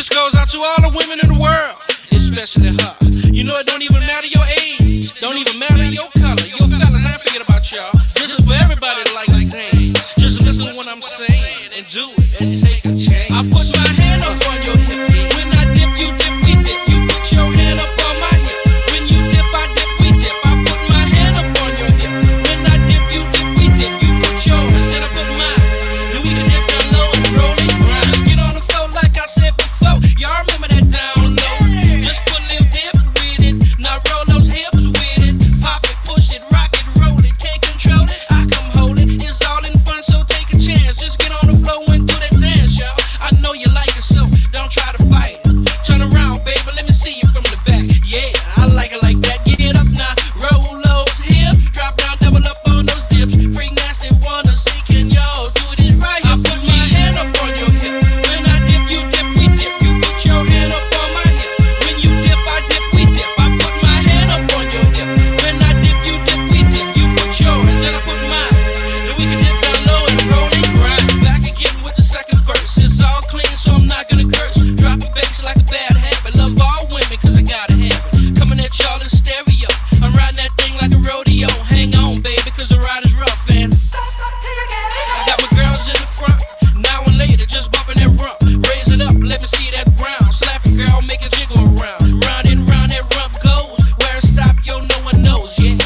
This goes out to all the women in the world, especially her. You know it don't even matter your age, don't even matter your color. Your fellas, I ain't forget about y'all. This is for everybody that like things. Just listen to what I'm saying and do it and take a chance. I put my hand up on your hip. When I dip, you dip, we dip. You put your hand up on my hip. When you dip, I dip, we dip. I put my hand up on your hip. When I dip, you dip, we dip. You put yours, then I put mine. Then we can dip down low and roll it grind. Just get on the floor like I said before. Y'all remember that down low? Just put a little dip with it. Now roll those hips with it. Pop it, push it, rock it, roll it. Can't control it, I come hold it. It's all in fun, so take a chance. Just get on the floor and do that dance, y'all. I know you like it, so don't try to fight it. Turn around, baby, let me see you from the back. Yeah, I like it like that. Get up now, roll those hips. Drop down, double up on those dips. Freak nasty, wanna see, can y'all do this right? I put my hand up on your hip. When I dip, you dip, we dip. You put your hand up on my hip. When you dip, I dip, we dip. I put my hand up on your hip. When I dip, you dip, we dip. You put yours, then I put mine. Then we can dip down low and roll and grind. Back again with the second verse. It's all clean, so I'm not gonna curse. Drop a bass like a bad habit. Love all women, cause I gotta have it. Coming at y'all in stereo. I'm riding that thing like a rodeo. Hang on, baby, cause the ride is rough, and I got my girls in the front. Now and later, just bumping that rump. Raise it up, let me see that ground. Slap it, girl, make it jiggle around. Round and round that rump goes. Where it stop, yo, no one knows, yeah.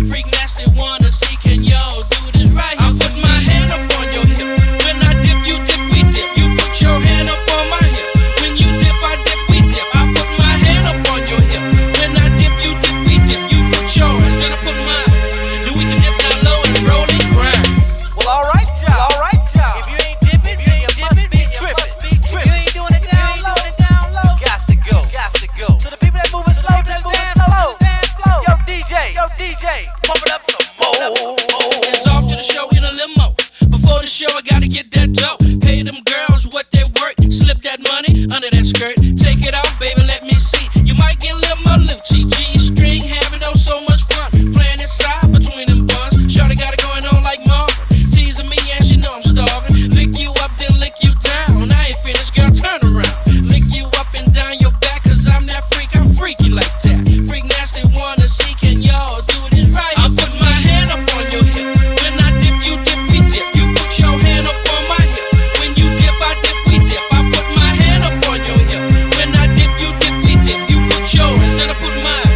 Freak nasty, wanna see, can y'all do this right? I put my hand up on your hip. When I dip, you dip, we dip. You put your hand up on my hip. When you dip, I dip, we dip. I put my hand up on your hip. When I dip, you dip, we dip. You put yours, then I put mine. Then we can dip down low and roll and grind. Well, all right, y'all. If you ain't dipping, you must be tripping. If you ain't doing it down low, got to go. To the people that moving slow, just moving slow. Yo, DJ, pump it up some more. It's off to the show in a limo. Before the show, I gotta get that dough. Pay them girls what they work. Slip that money under that skirt. Take it off, baby, let me see. You might get a little more Lucci. G-string, having oh so much fun. Playing inside between them buns. Shorty got it going on like Marvin. Teasing me and she know I'm starving. Lick you up, then lick you down. I ain't finished, girl, turn around. Lick you up and down your back, cause I'm that freak, I'm freaky like that. Freak nasty, wanna see, can y'all do this right? I put my hand up on your hip. When I dip, you dip, we dip. You put your hand up on my hip. When you dip, I dip, we dip. I put my hand up on your hip. When I dip, you dip, we dip. You put yours, then I put mine.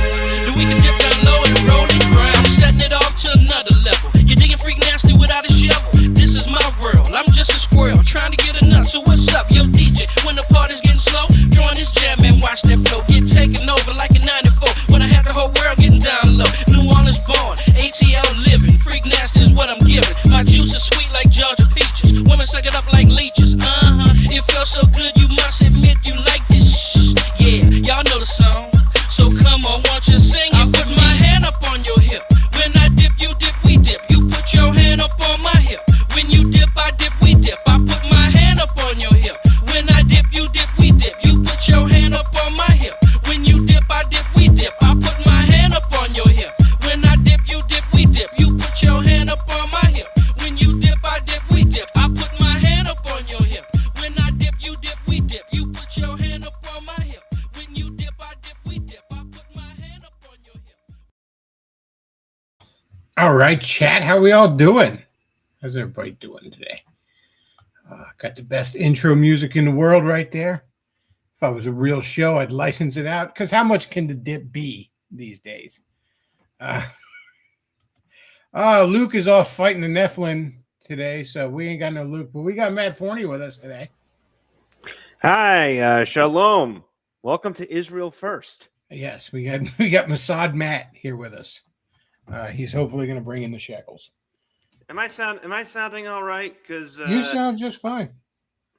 Then we can dip down low and roll and grind. I'm setting it off to another level. You digging freak nasty without a shovel. This is my world, I'm just a squirrel trying to get a nut. So what's up, yo DJ? When the party's getting slow, join this jam and watch that flow get taken over like a 94. When I had the whole world getting down low. New Orleans born, ATL living. Freak nasty is what I'm giving. My juice is sweet like Georgia peaches. Women suck it up like leeches. It feels so good, you must admit you like this. Shh, yeah, y'all know the song. So come on, won't you sing it? I put my hand up on your hip. When I dip, you dip, we dip. You put your hand up on my hip. When you dip, I dip, we dip. I put my hand up on your hip. When I dip, you dip, we dip. You put your hand up on my hip. When you dip, I dip, we dip. I put my hand up on your hip. When I dip, you dip, we dip. You put your hand up on my hip. When you dip, I dip, we dip. I put my hand up on your hip. When I dip, you dip, we dip. You put your hand up on my hip. When you dip, I dip, we dip. I put my hand up on your hip. All right, chat. How we all doing? How's everybody doing today? Got the best intro music in the world right there. If I was a real show, I'd license it out. Because how much can the dip be these days? Luke is off fighting the Nephilim today, so we ain't got no Luke. But we got Matt Forney with us today. Hi, shalom. Welcome to Israel First. Yes, we got Mossad Matt here with us. He's hopefully going to bring in the shekels. Am I sounding all right? Because you sound just fine.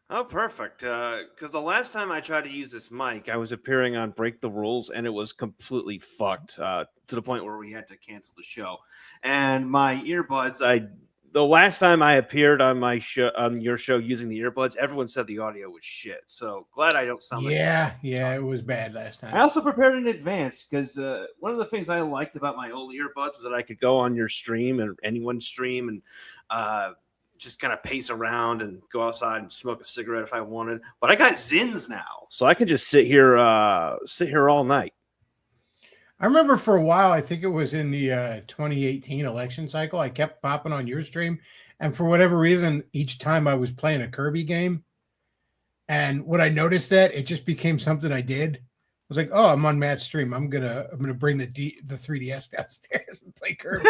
Oh, perfect. Because the last time I tried to use this mic, I was appearing on Break the Rules, and it was completely fucked to the point where we had to cancel the show. And my earbuds, the last time I appeared on my show, on your show, using the earbuds, everyone said the audio was shit. So glad I don't sound like that. Yeah, it was bad last time. I also prepared in advance because one of the things I liked about my old earbuds was that I could go on your stream or anyone's stream and just kind of pace around and go outside and smoke a cigarette if I wanted. But I got Zins now, so I can just sit here all night. I remember for a while, I think it was in the 2018 election cycle, I kept popping on your stream. And for whatever reason, each time I was playing a Kirby game, and when I noticed that, it just became something I did. I was like, oh, I'm on Matt's stream. I'm gonna bring the 3DS downstairs and play Kirby.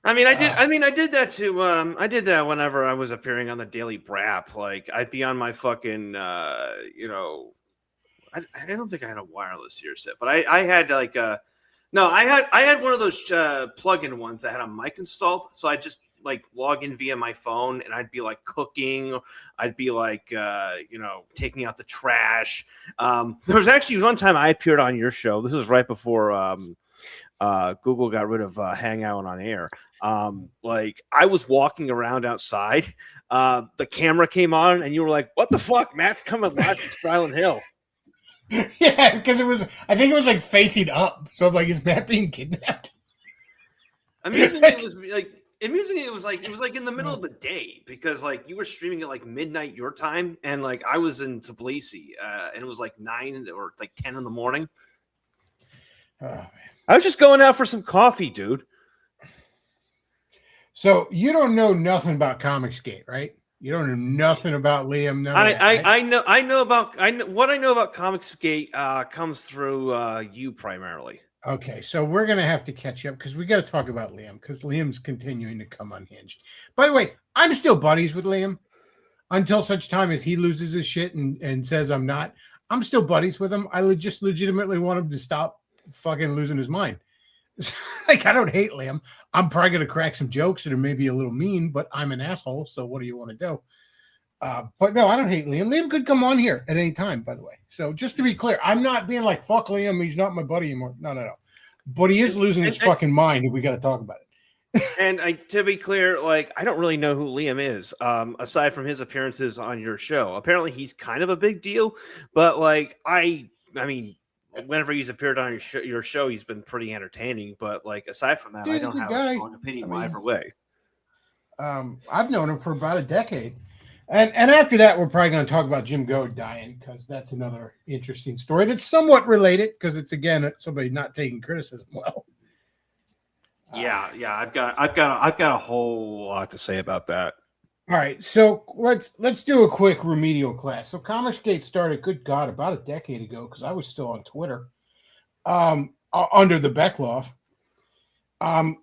I did that too. I did that whenever I was appearing on the Daily Brap. Like, I'd be on my fucking, I don't think I had a wireless earset, but I had like I had one of those plug-in ones that had a mic installed. So I just like log in via my phone, and I'd be like cooking. I'd be like, taking out the trash. There was actually one time I appeared on your show. This was right before Google got rid of Hangout on air. Like, I was walking around outside. The camera came on, and you were like, "What the fuck? Matt's coming live from Silent Hill." Yeah, because I think it was like facing up. So I'm like, is Matt being kidnapped? Amusingly, it was like in the middle of the day, because like you were streaming at like midnight your time, and like I was in Tbilisi, and it was like 9 or like 10 in the morning. Oh, man. I was just going out for some coffee, dude. So you don't know nothing about Comicsgate, right? You don't know nothing about Liam. I know what I know about Comicsgate comes through you primarily. Okay, so we're gonna have to catch up because we got to talk about Liam, because Liam's continuing to come unhinged. By the way, I'm still buddies with Liam until such time as he loses his shit and says I'm not. I'm still buddies with him. I just legitimately want him to stop fucking losing his mind. Like, I don't hate Liam. I'm probably gonna crack some jokes that are maybe a little mean, but I'm an asshole. So what do you want to do? But no, I don't hate Liam. Liam could come on here at any time, by the way. So just to be clear, I'm not being like, fuck Liam, he's not my buddy anymore. No. But he is losing his fucking mind, and we got to talk about it. And to be clear, like, I don't really know who Liam is, aside from his appearances on your show. Apparently, he's kind of a big deal, but like, I mean, whenever he's appeared on your show, he's been pretty entertaining. But like, aside from that, I don't have a strong opinion either way. I've known him for about a decade. And after that, we're probably going to talk about Jim Goad dying, because that's another interesting story that's somewhat related, because it's, again, somebody not taking criticism well. Yeah, I've got a whole lot to say about that. All right, so let's do a quick remedial class. So Comicsgate started, good God, about a decade ago, because I was still on Twitter, under the Beglov.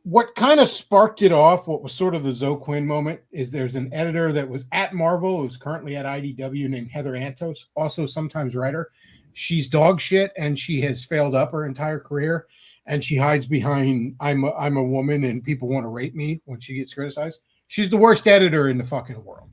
What kind of sparked it off, what was sort of the Zoe Quinn moment, is there's an editor that was at Marvel, who's currently at IDW, named Heather Antos, also sometimes writer. She's dog shit, and she has failed up her entire career, and she hides behind, I'm a woman and people want to rape me when she gets criticized. She's the worst editor in the fucking world.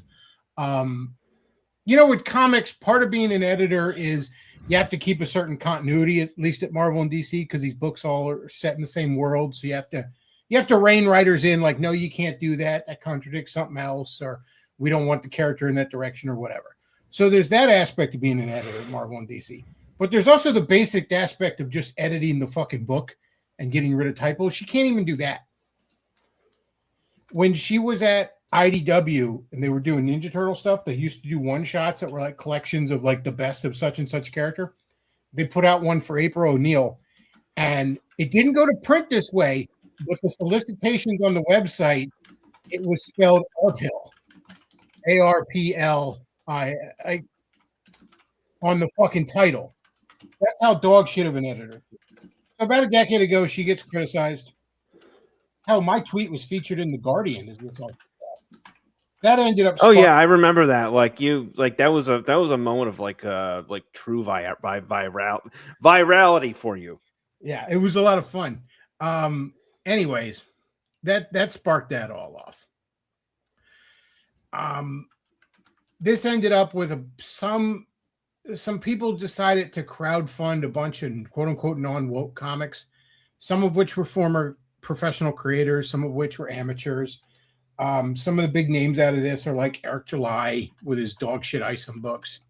With comics, part of being an editor is you have to keep a certain continuity, at least at Marvel and DC, because these books all are set in the same world. So you have to rein writers in, like, no, you can't do that. That contradicts something else, or we don't want the character in that direction, or whatever. So there's that aspect of being an editor at Marvel and DC. But there's also the basic aspect of just editing the fucking book and getting rid of typos. She can't even do that. When she was at IDW and they were doing Ninja Turtle stuff, they used to do one-shots that were like collections of like the best of such and such character. They put out one for April O'Neil, and it didn't go to print this way, but the solicitations on the website, it was spelled Arpil, ARPLI, on the fucking title. That's how dog shit of an editor. So about a decade ago, she gets criticized. Hell, my tweet was featured in The Guardian. Is this all? That ended up. Oh yeah, I remember that. That was a moment of like true virality for you. Yeah, it was a lot of fun. Anyways, that sparked that all off. This ended up with some people decided to crowdfund a bunch of quote unquote non-woke comics, some of which were former professional creators, some of which were amateurs. Some of the big names out of this are like Eric July with his dog shit Isom books.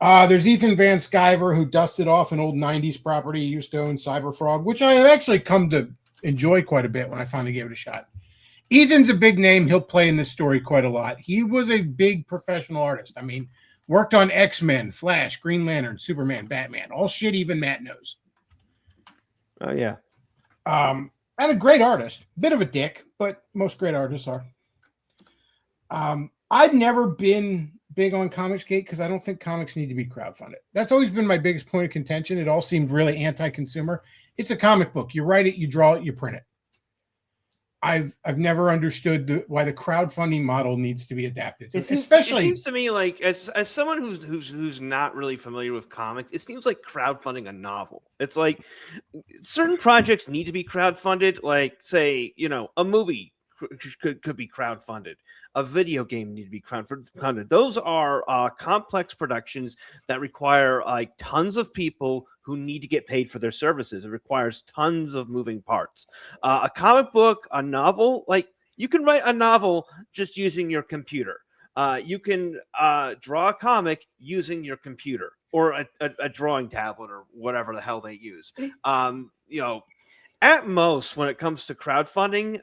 There's Ethan Van Sciver, who dusted off an old 90s property he used to own, Cyberfrog, which I have actually come to enjoy quite a bit when I finally gave it a shot. Ethan's a big name. He'll play in this story quite a lot. He was a big professional artist. I mean, worked on X-Men, Flash, Green Lantern, Superman, Batman, all shit even Matt knows. Oh, yeah. And a great artist. Bit of a dick, but most great artists are. I've never been big on Comicsgate because I don't think comics need to be crowdfunded. That's always been my biggest point of contention. It all seemed really anti-consumer. It's a comic book. You write it, you draw it, you print it. I've never understood why the crowdfunding model needs to be adapted. It seems to me like as someone who's not really familiar with comics, it seems like crowdfunding a novel. It's like certain projects need to be crowdfunded. Like, say, a movie could be crowdfunded. A video game need to be crowdfunded. Those are complex productions that require like tons of people who need to get paid for their services. It requires tons of moving parts. A comic book, a novel, like you can write a novel just using your computer. You can draw a comic using your computer or a drawing tablet or whatever the hell they use. At most, when it comes to crowdfunding,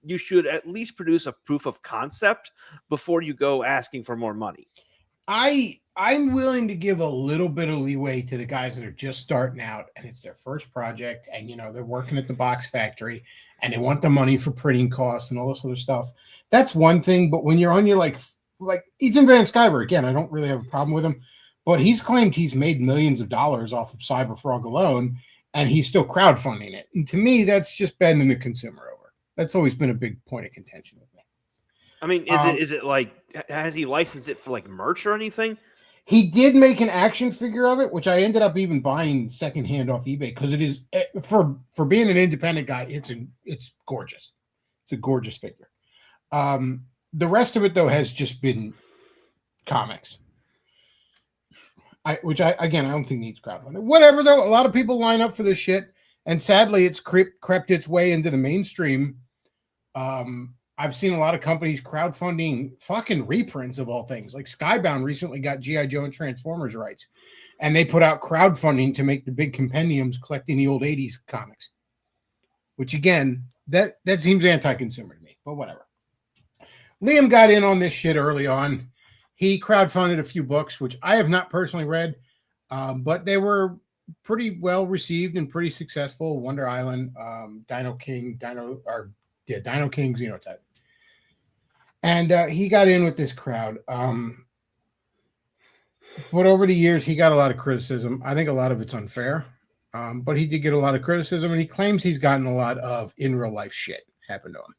you should at least produce a proof of concept before you go asking for more money. I'm willing to give a little bit of leeway to the guys that are just starting out and it's their first project and they're working at the box factory and they want the money for printing costs and all this other stuff. That's one thing, but when you're on your like Ethan Van Sciver, again, I don't really have a problem with him, but he's claimed he's made millions of dollars off of Cyberfrog alone. And he's still crowdfunding it. And to me, that's just bending the consumer over. That's always been a big point of contention with me. I mean, is it like, has he licensed it for like merch or anything? He did make an action figure of it, which I ended up even buying secondhand off eBay because it is for being an independent guy. It's gorgeous. It's a gorgeous figure. The rest of it though has just been comics. I don't think needs crowdfunding. Whatever though, a lot of people line up for this shit, and sadly, it's crept its way into the mainstream. I've seen a lot of companies crowdfunding fucking reprints of all things. Like Skybound recently got G.I. Joe and Transformers rights, and they put out crowdfunding to make the big compendiums collecting the old '80s comics. Which again, that seems anti-consumer to me, but whatever. Liam got in on this shit early on. He crowdfunded a few books, which I have not personally read, but they were pretty well received and pretty successful. Wonder Island, Dino King, Dino King, Xenotype. And he got in with this crowd. But over the years, he got a lot of criticism. I think a lot of it's unfair, but he did get a lot of criticism, and he claims he's gotten a lot of in real life shit happen to him.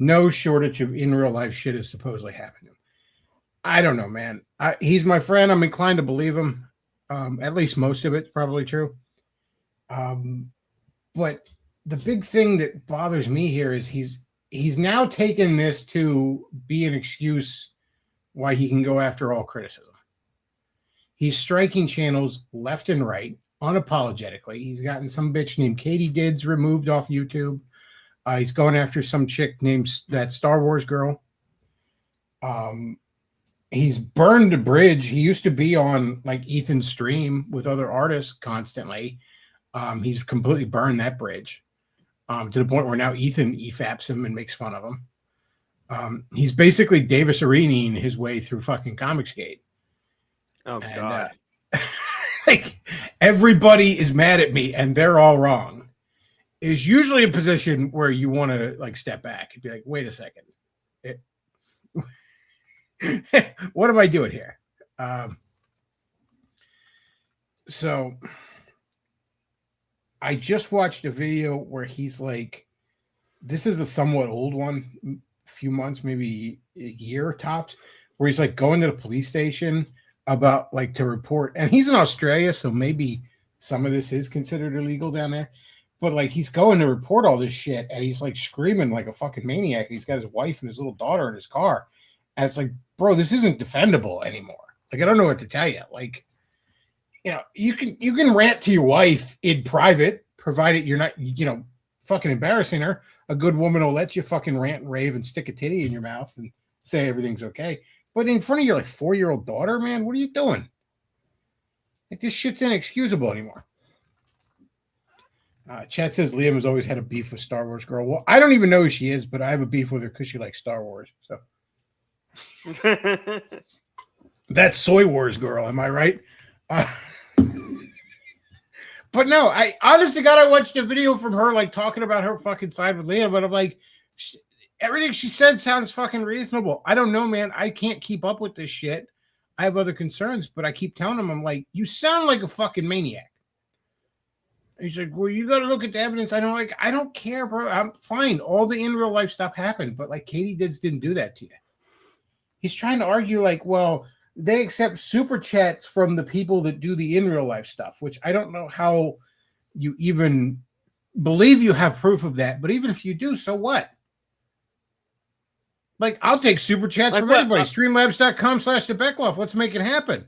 No shortage of in real life shit has supposedly happened to him. I don't know, man. He's my friend. I'm inclined to believe him. At least most of it's probably true. But the big thing that bothers me here is he's now taken this to be an excuse why he can go after all criticism. He's striking channels left and right, unapologetically. He's gotten some bitch named Katie Dids removed off YouTube. He's going after some chick named that Star Wars girl. He's burned a bridge. He used to be on like Ethan's stream with other artists constantly. He's completely burned that bridge to the point where now Ethan EFAPs him and makes fun of him. He's basically Davis Arening his way through fucking Comicsgate. Oh, God. Like everybody is mad at me and they're all wrong is usually a position where you want to like step back and be like, wait a second. What am I doing here? So I just watched a video where he's like, this is a somewhat old one, a few months, maybe a year tops, where he's like going to the police station about like to report, and he's in Australia, so maybe some of this is considered illegal down there, but like he's going to report all this shit and he's like screaming like a fucking maniac. He's got his wife and his little daughter in his car. And it's like, bro, this isn't defendable anymore. Like, I don't know what to tell you. Like, you can rant to your wife in private, provided you're not, fucking embarrassing her. A good woman will let you fucking rant and rave and stick a titty in your mouth and say everything's okay. But in front of your like 4-year-old daughter, man, what are you doing? Like, this shit's inexcusable anymore. Chat says Liam has always had a beef with Star Wars girl. Well, I don't even know who she is, but I have a beef with her because she likes Star Wars. So that's Soy Wars girl. Am I right? But no, I honest to God, I watched a video from her like talking about her fucking side with Liam, but I'm like, everything she said sounds fucking reasonable. I don't know, man. I can't keep up with this shit. I have other concerns, but I keep telling him, I'm like, you sound like a fucking maniac. He's like, well, you got to look at the evidence. I don't care, bro. I'm fine. All the in real life stuff happened, but like Katie didn't do that to you. He's trying to argue like, well, they accept super chats from the people that do the in real life stuff, which I don't know how you even believe you have proof of that. But even if you do, so what? Like, I'll take super chats from anybody. Streamlabs.com/Beglov. Let's make it happen.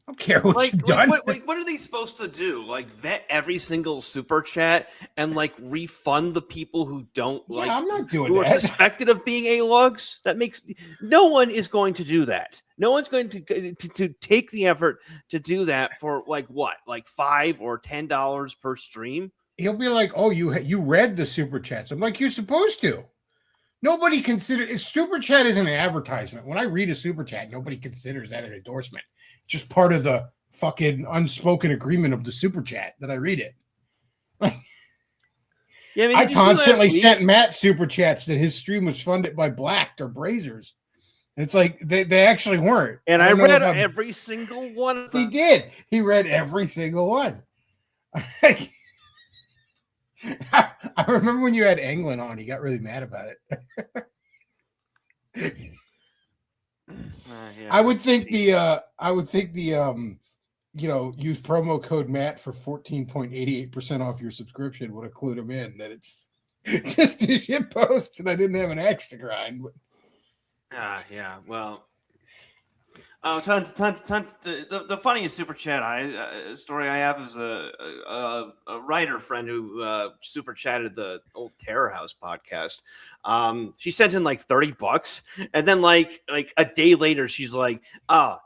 I don't care what you've done. What are they supposed to do? Like, vet every single super chat and like refund the people who don't I'm not doing who that. are suspected of being A-lugs? That makes no one is going to do that. No one's going to take the effort to do that for like what, like $5 or $10 per stream. He'll be like, "Oh, you read the super chats." I'm like, "You're supposed to." Nobody considers super chat is an advertisement. When I read a super chat, nobody considers that an endorsement. It's just part of the fucking unspoken agreement of the super chat that I read it. Yeah, I constantly sent Matt super chats that his stream was funded by Blacked or Brazers. And it's like they actually weren't. And I read every single one of them. He did. He read every single one. I remember when you had Anglin on, he got really mad about it. I would think the use promo code Matt for 14.88% off your subscription would have clued him in that it's just a shit post and I didn't have an axe to grind. Yeah. Well, the funniest super chat story I have is a writer friend who super chatted the old Terror House podcast. She sent in like $30, and then like a day later, she's like,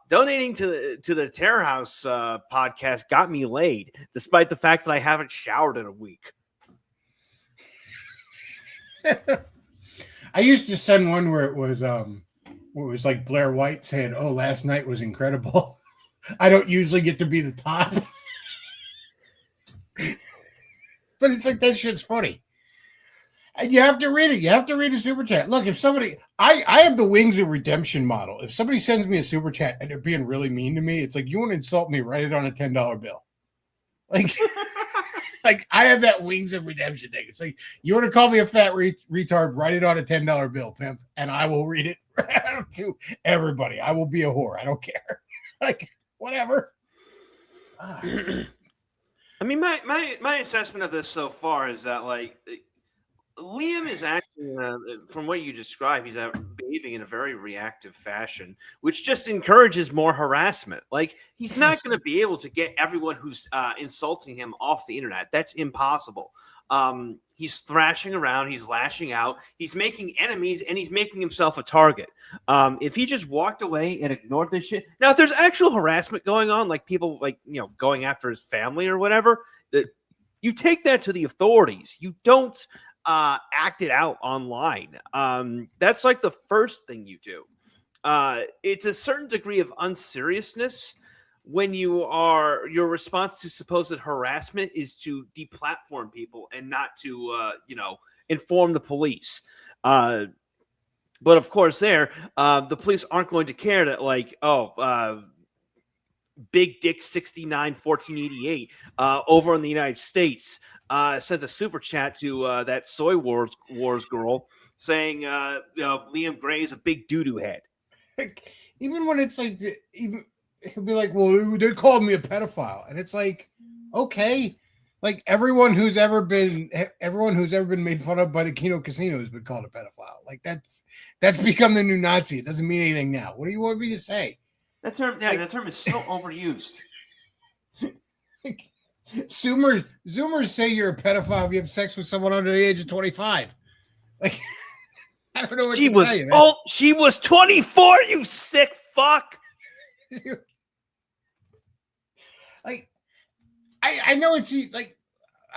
donating to the Terror House podcast got me laid, despite the fact that I haven't showered in a week. I used to send one where it was like Blair White saying, "Oh, last night was incredible. I don't usually get to be the top." But it's like, that shit's funny. And you have to read it. You have to read a super chat. Look, if somebody, I have the Wings of Redemption model. If somebody sends me a super chat and they're being really mean to me, it's like, you want to insult me, write it on a $10 bill. Like, like I have that Wings of Redemption thing. It's like, you want to call me a fat retard, write it on a $10 bill, pimp, and I will read it to everybody. I will be a whore. I don't care. Like, whatever. I mean, my assessment of this so far is that like Liam is actually, from what you described, he's behaving in a very reactive fashion, which just encourages more harassment. Like, he's not going to be able to get everyone who's insulting him off the internet. That's impossible. He's thrashing around, he's lashing out, he's making enemies, and he's making himself a target. If he just walked away and ignored this shit. Now, if there's actual harassment going on, like people going after his family or whatever, you take that to the authorities. You don't act it out online. That's like the first thing you do. It's a certain degree of unseriousness when your response to supposed harassment is to deplatform people and not to inform the police. But of course the police aren't going to care that Big Dick 69 1488 over in the United States sent a super chat to that Soy Wars girl saying Liam Gray is a big doo-doo head. Like, even when it's like, he'll be like, well, they called me a pedophile. And it's like, okay. Like, everyone who's ever been made fun of by the Kino Casino has been called a pedophile. Like, that's become the new Nazi. It doesn't mean anything now. What do you want me to say? That term is so overused. Like, Zoomers say you're a pedophile if you have sex with someone under the age of 25. Like, I don't know what to tell you, man. Oh, she was 24, you sick fuck. Like, I know it's like,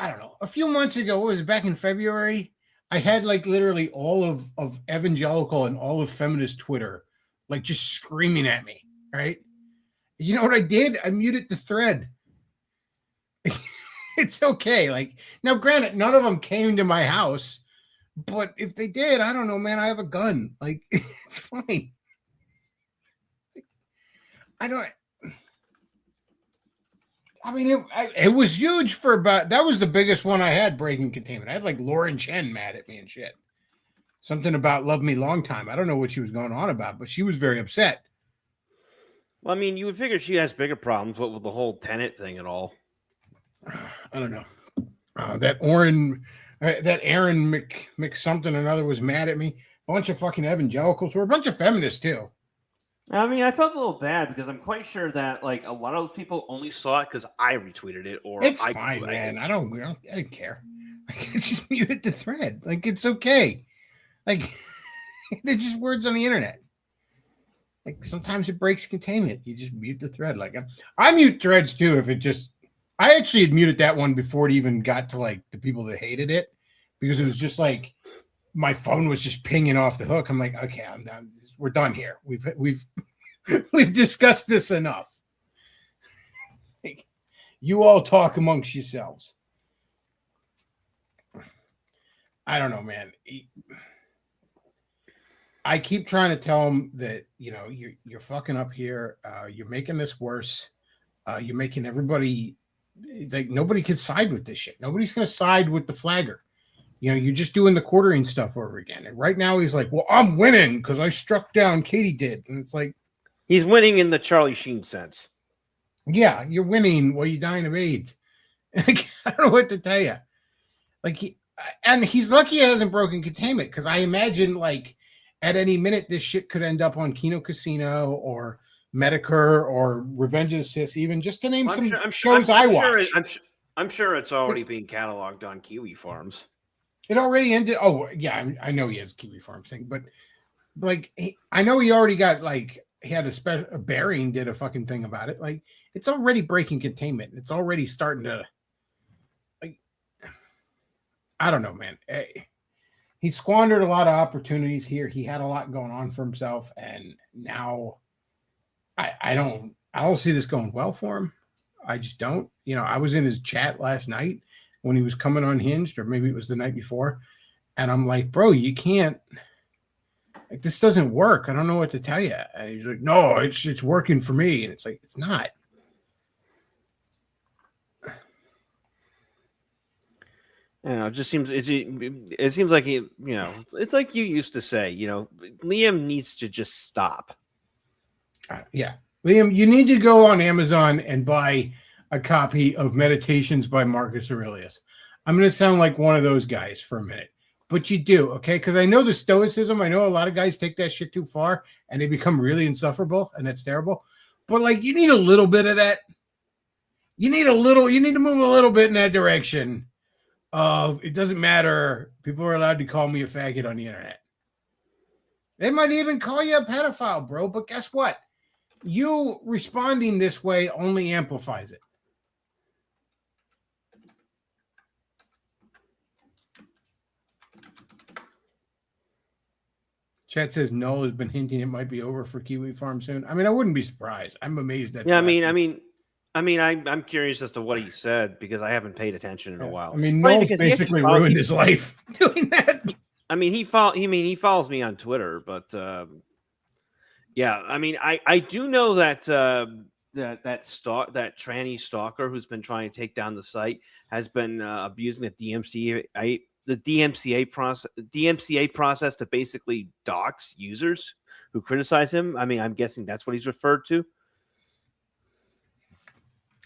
I don't know, a few months ago, what was it, back in February, I had like literally all of evangelical and all of feminist Twitter, like just screaming at me, right? You know what I did? I muted the thread. It's okay. Like, now, granted, none of them came to my house, but if they did, I don't know, man. I have a gun. Like, it's fine. I mean, it was huge for about, that was the biggest one I had, breaking containment. I had like Lauren Chen mad at me and shit. Something about love me long time. I don't know what she was going on about, but she was very upset. Well, I mean, you would figure she has bigger problems with the whole tenant thing and all. I don't know. That Aaron Mc something or another was mad at me. A bunch of fucking evangelicals, or a bunch of feminists too. I mean, I felt a little bad because I'm quite sure that like a lot of those people only saw it because I retweeted it, or it's fine, man. I didn't care. Like, I just muted the thread. Like, it's okay. Like, they're just words on the internet. Like, sometimes it breaks containment. You just mute the thread. Like, I mute threads too. If it just, I actually had muted that one before it even got to like the people that hated it, because it was just like my phone was just pinging off the hook. I'm like, okay, I'm done. We're done here. We've discussed this enough. Like, you all talk amongst yourselves. I don't know, man. I keep trying to tell them that, you know, you're fucking up here. You're making this worse. You're making everybody, like, nobody can side with this shit. Nobody's going to side with the flagger. You know, you're just doing the quartering stuff over again. And right now he's like, well, I'm winning because I struck down Katie did. And it's like, he's winning in the Charlie Sheen sense. Yeah, you're winning while you're dying of AIDS. Like, I don't know what to tell you. Like, he's lucky he hasn't broken containment, because I imagine, like, at any minute this shit could end up on Kino Casino or Medicare or Revenge of the Sis, even, just to name shows I watch. I'm sure it's already being cataloged on Kiwi Farms. It already ended. Oh, yeah, I know he has a Kiwi Farms thing, but like, I know he already got, like, he had a Bearing did a fucking thing about it. Like, it's already breaking containment. It's already starting to, like, I don't know, man. He squandered a lot of opportunities here. He had a lot going on for himself, and now I don't see this going well for him. I just don't. You know, I was in his chat last night when he was coming unhinged, or maybe it was the night before, and I'm like, bro, you can't. Like, this doesn't work. I don't know what to tell you. And he's like, no, it's working for me, and it's like, it's not. You know, it just seems it seems like you know, it's like you used to say, you know, Liam needs to just stop. Yeah, Liam, you need to go on Amazon and buy a copy of Meditations by Marcus Aurelius. I'm going to sound like one of those guys for a minute, but you do, okay? Because I know the stoicism. I know a lot of guys take that shit too far and they become really insufferable, and that's terrible. But like, you need a little bit of that. You need to move a little bit in that direction. It doesn't matter. People are allowed to call me a faggot on the internet. They might even call you a pedophile, bro. But guess what? You responding this way only amplifies it. Chat says Null has been hinting it might be over for Kiwi Farm soon. I mean, I wouldn't be surprised. I'm amazed that's I'm curious as to what he said, because I haven't paid attention in a while. I mean, Null's basically ruined his life doing that. I mean, he follows me on Twitter, but yeah, I mean, I do know that that tranny stalker who's been trying to take down the site has been abusing the DMCA process to basically dox users who criticize him. I mean, I'm guessing that's what he's referred to.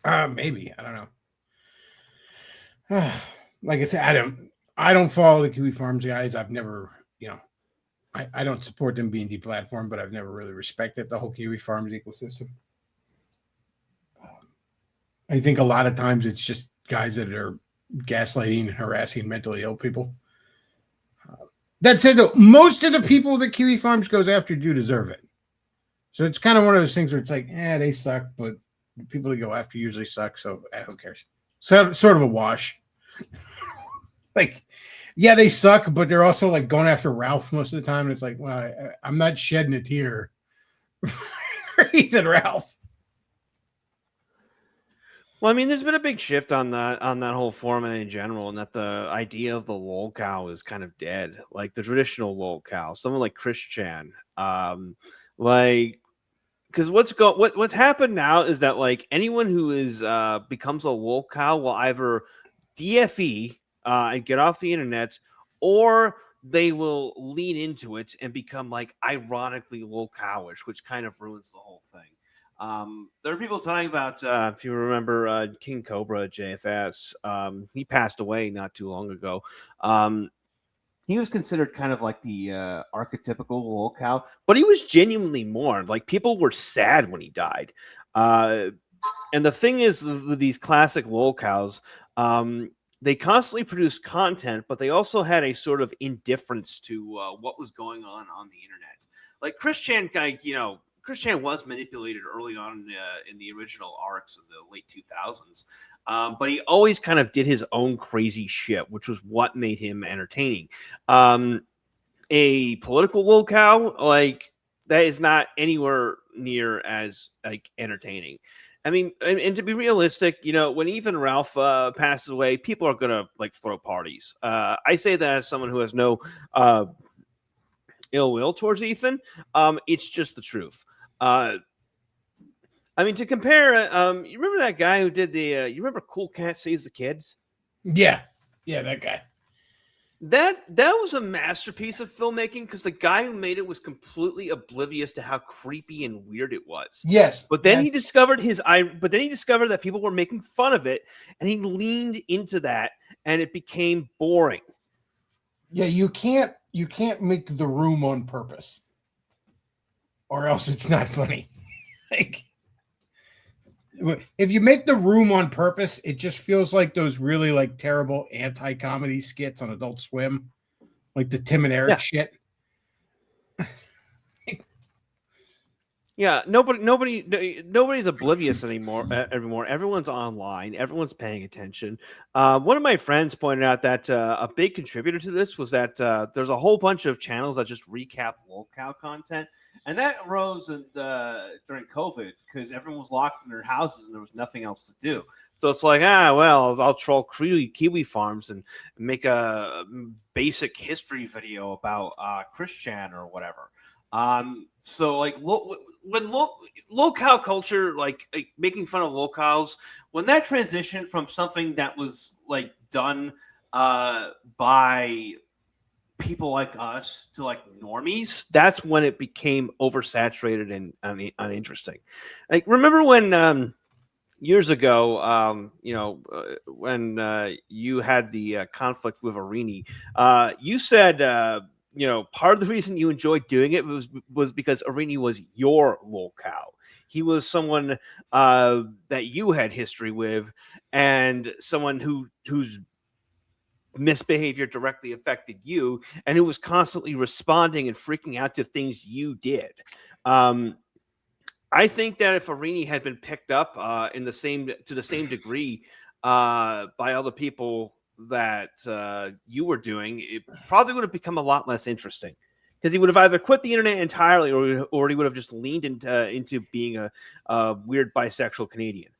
Maybe, I don't know. Like I said, I don't follow the Kiwi Farms guys. I've never, you know, I don't support them being deplatformed, but I've never really respected the whole Kiwi Farms ecosystem. I think a lot of times it's just guys that are gaslighting and harassing mentally ill people. That said, though, most of the people that Kiwi Farms goes after do deserve it. So it's kind of one of those things where it's like, they suck, but the people that go after usually suck, so who cares? So, sort of a wash. Like, yeah, they suck, but they're also like going after Ralph most of the time. And it's like, well, I'm not shedding a tear for Ethan Ralph. Well, I mean, there's been a big shift on that whole format in general, and that the idea of the lol cow is kind of dead. Like the traditional lol cow, someone like Chris Chan, like because what's happened now is that like anyone who is becomes a lol cow will either DFE and get off the internet, or they will lean into it and become like ironically lol cowish, which kind of ruins the whole thing. There are people talking about, if you remember, King Cobra JFS. He passed away not too long ago. He was considered kind of like the archetypical lol cow, but he was genuinely mourned. Like people were sad when he died. And the thing is, with these classic lol cows, they constantly produced content, but they also had a sort of indifference to what was going on the internet. Like Chris Chan, Chris Chan was manipulated early on in the original arcs of the late 2000s, but he always kind of did his own crazy shit, which was what made him entertaining. A political lol cow, like that is not anywhere near as like entertaining. I mean, and to be realistic, when Ethan Ralph passes away, people are gonna like throw parties. I say that as someone who has no ill will towards Ethan. It's just the truth. I mean, to compare, you remember that guy who did the? You remember Cool Cat Saves the Kids? Yeah, that guy. That was a masterpiece of filmmaking because the guy who made it was completely oblivious to how creepy and weird it was. Yes, but then he discovered that people were making fun of it, and he leaned into that, and it became boring. Yeah, you can't make The Room on purpose, or else it's not funny. Like, if you make The Room on purpose, it just feels like those really like terrible anti-comedy skits on Adult Swim, like the Tim and Eric shit. Yeah, nobody's oblivious anymore. Everyone's online. Everyone's paying attention. One of my friends pointed out that a big contributor to this was that there's a whole bunch of channels that just recap lol cow content, and that arose during COVID because everyone was locked in their houses and there was nothing else to do. So it's like, I'll troll kiwi farms and make a basic history video about Chris Chan or whatever. So like when lol cow culture, like making fun of lol cows, when that transitioned from something that was like done by people like us to like normies, that's when it became oversaturated and uninteresting. Like remember when years ago, when you had the conflict with Arini, you said part of the reason you enjoyed doing it was because Arini was your lol cow. He was someone that you had history with, and someone whose misbehavior directly affected you, and who was constantly responding and freaking out to things you did. I think that if Arini had been picked up to the same degree by other people that you were doing, it probably would have become a lot less interesting because he would have either quit the internet entirely or he would have just leaned into being a weird bisexual Canadian.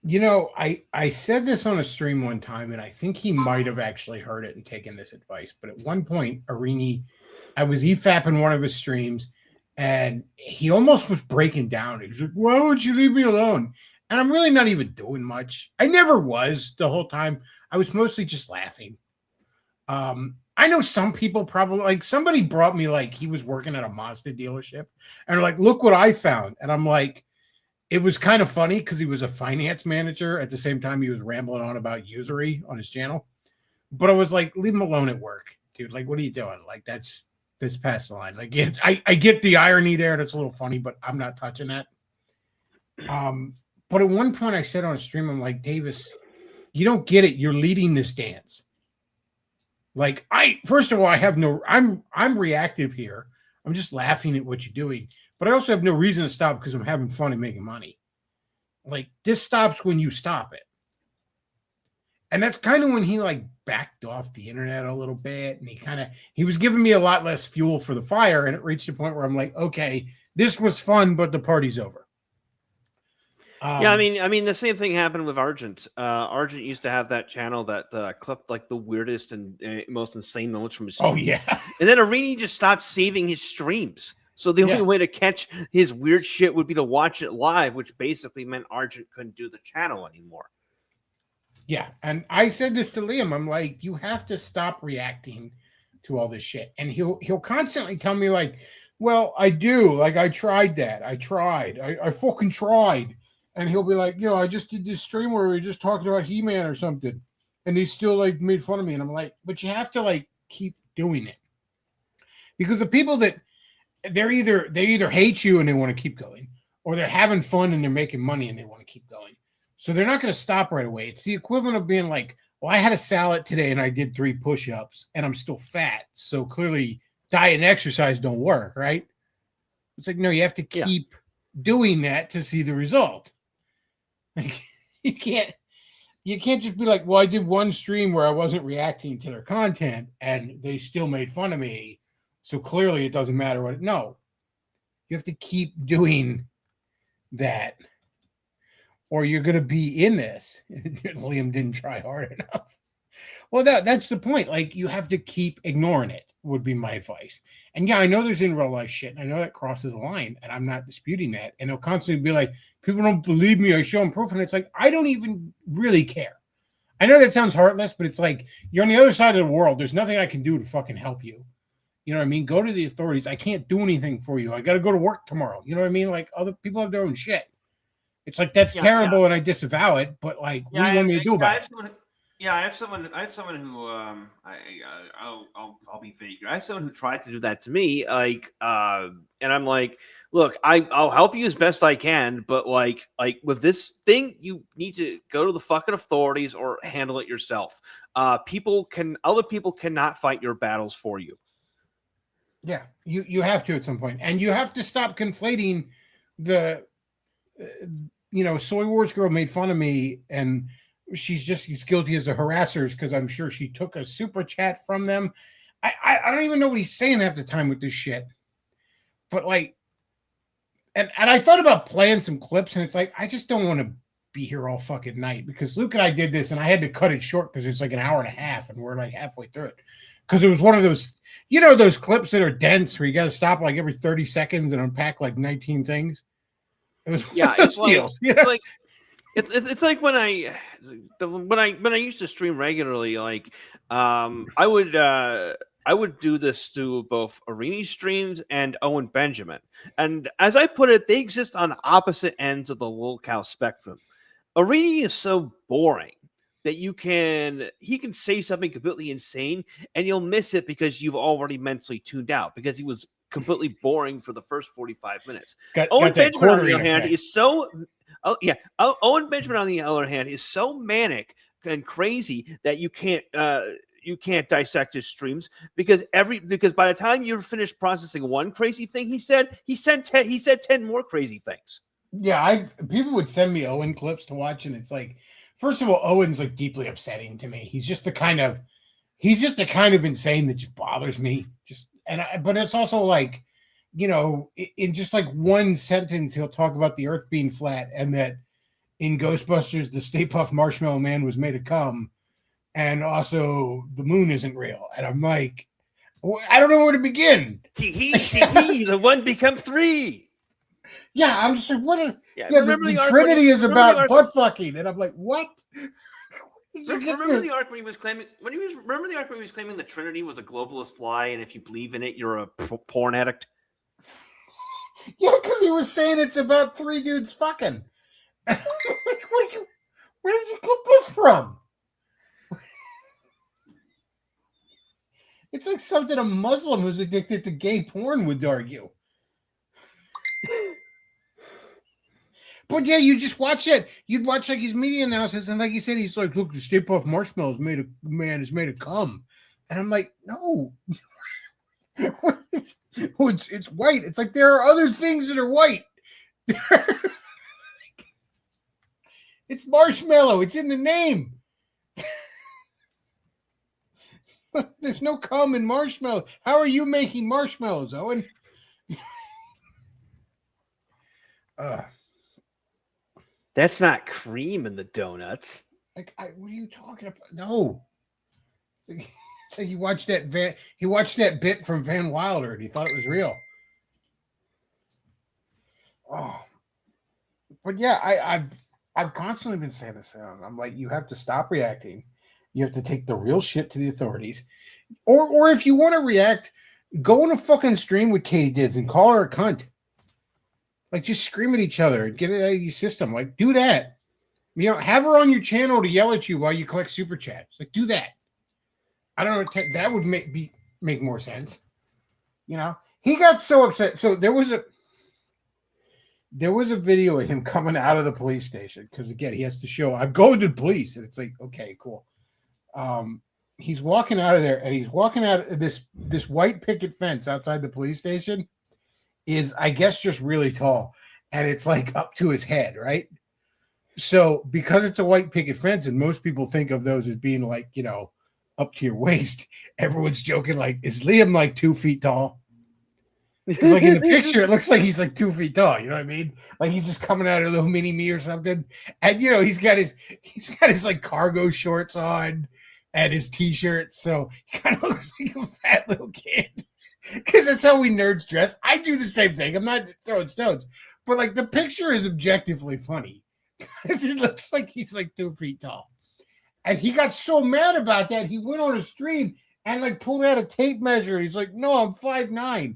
I said this on a stream one time, and I think he might have actually heard it and taken this advice. But at one point, Arini, I was EFAPing one of his streams, and he almost was breaking down. He was like, "Why would you leave me alone?" And I'm really not even doing much. I never was the whole time. I was mostly just laughing. I know some people probably, like, somebody brought me, like, he was working at a Mazda dealership, and like, look what I found. And I'm like, it was kind of funny because he was a finance manager at the same time he was rambling on about usury on his channel. But I was like, leave him alone at work, dude. Like, what are you doing? Like, that's past the line. Like, I get the irony there, and it's a little funny, but I'm not touching that. But at one point I said on a stream, I'm like, Davis, you don't get it. You're leading this dance. Like, first of all, I'm reactive here. I'm just laughing at what you're doing, but I also have no reason to stop because I'm having fun and making money. Like, this stops when you stop it. And that's kind of when he like backed off the internet a little bit, and he was giving me a lot less fuel for the fire, and it reached a point where I'm like, okay, this was fun, but the party's over. Yeah, I mean, the same thing happened with Argent. Argent used to have that channel that clipped like the weirdest and most insane moments from his streams. Oh yeah, and then Arini just stopped saving his streams. So the only way to catch his weird shit would be to watch it live, which basically meant Argent couldn't do the channel anymore. Yeah, and I said this to Liam. I'm like, you have to stop reacting to all this shit. And he'll constantly tell me like, well, I do. Like, I tried that. I fucking tried. And he'll be like, I just did this stream where we just talked about He-Man or something. And he still like made fun of me. And I'm like, but you have to like keep doing it. Because the people that they either hate you and they want to keep going, or they're having fun and they're making money and they want to keep going. So they're not going to stop right away. It's the equivalent of being like, well, I had a salad today and I did 3 push-ups and I'm still fat. So clearly diet and exercise don't work, right? It's like, no, you have to keep doing that to see the result. Like you can't just be like, well, I did one stream where I wasn't reacting to their content and they still made fun of me. So clearly it doesn't matter what. No, you have to keep doing that. Or you're going to be in this. Liam didn't try hard enough. Well, that's the point. Like, you have to keep ignoring it, would be my advice. And yeah, I know there's in real life shit. And I know that crosses a line, and I'm not disputing that. And they'll constantly be like, people don't believe me. I show them proof. And it's like, I don't even really care. I know that sounds heartless, but it's like, you're on the other side of the world. There's nothing I can do to fucking help you. You know what I mean? Go to the authorities. I can't do anything for you. I got to go to work tomorrow. You know what I mean? Like, other people have their own shit. It's like, that's terrible, and I disavow it. But like, what do you want me to do about it? I have someone who I'll be vague. I have someone who tried to do that to me, like, and I'm like, look, I'll help you as best I can, but like with this thing, you need to go to the fucking authorities or handle it yourself. Other people cannot fight your battles for you. Yeah, you have to at some point, and you have to stop conflating the. Soy Wars girl made fun of me, and she's just as guilty as the harassers because I'm sure she took a super chat from them. I don't even know what he's saying half the time with this shit. But like, and I thought about playing some clips, and it's like, I just don't want to be here all fucking night because Luke and I did this, and I had to cut it short because it's like an hour and a half, and we're like halfway through it. Because it was one of those, those clips that are dense where you got to stop like every 30 seconds and unpack like 19 things. It's like it's like when I used to stream regularly, like I would do this to both Arini streams and Owen Benjamin, and as I put it, they exist on opposite ends of the lolcow spectrum. Arini is so boring that he can say something completely insane and you'll miss it because you've already mentally tuned out because he was completely boring for the first 45 minutes. Owen Benjamin, on the other hand, is so Owen Benjamin, on the other hand, is so manic and crazy that you can't dissect his streams because by the time you're finished processing one crazy thing he said 10 more crazy things. Yeah, people would send me Owen clips to watch, and it's like, first of all, Owen's like deeply upsetting to me. He's just the kind of insane that just bothers me. But it's also like, in just like one sentence, he'll talk about the earth being flat and that in Ghostbusters, the Stay Puft Marshmallow Man was made of cum. And also the moon isn't real. And I'm like, I don't know where to begin. The one become three. Yeah, I'm just like, the Trinity is about butt fucking. And I'm like, what? Remember the arc when he was claiming the Trinity was a globalist lie, and if you believe in it, you're a porn addict. Yeah, because he was saying it's about 3 dudes fucking. Like, where did you get this from? It's like something a Muslim who's addicted to gay porn would argue. But yeah, you just watch it. You'd watch like his media analysis, and like he said, he's like, "Look, the Stay Puft Marshmallow is made of cum," and I'm like, "No, it's white." It's like there are other things that are white. It's marshmallow. It's in the name. There's no cum in marshmallow. How are you making marshmallows, Owen? That's not cream in the donuts. Like, what are you talking about? No. It's like he watched that bit from Van Wilder and he thought it was real. Oh, but yeah, I've constantly been saying this. I'm like, you have to stop reacting. You have to take the real shit to the authorities, or if you want to react, go on a fucking stream with Katie Dids and call her a cunt. Like, just scream at each other and get it out of your system. Like, do that. You know, have her on your channel to yell at you while you collect super chats. Like, do that. I don't know. That would make more sense. You know, he got so upset. So there was a video of him coming out of the police station because, again, he has to show I'm going to the police, and it's like, okay, cool. He's walking out of there, and he's walking out of this white picket fence outside the police station is, I guess, just really tall, and it's like up to his head, right? So because it's a white picket fence, and most people think of those as being like, you know, up to your waist, everyone's joking like, is Liam like 2 feet tall? Because like in the picture, it looks like he's like 2 feet tall. You know what I mean? Like he's just coming out of a little mini me or something. And you know, he's got his like cargo shorts on and his t-shirt. So he kind of looks like a fat little kid. Because that's how we nerds dress. I do the same thing. I'm not throwing stones. But like the picture is objectively funny. Because it looks like he's like 2 feet tall. And he got so mad about that, he went on a stream and like pulled out a tape measure. He's like, no, I'm 5'9".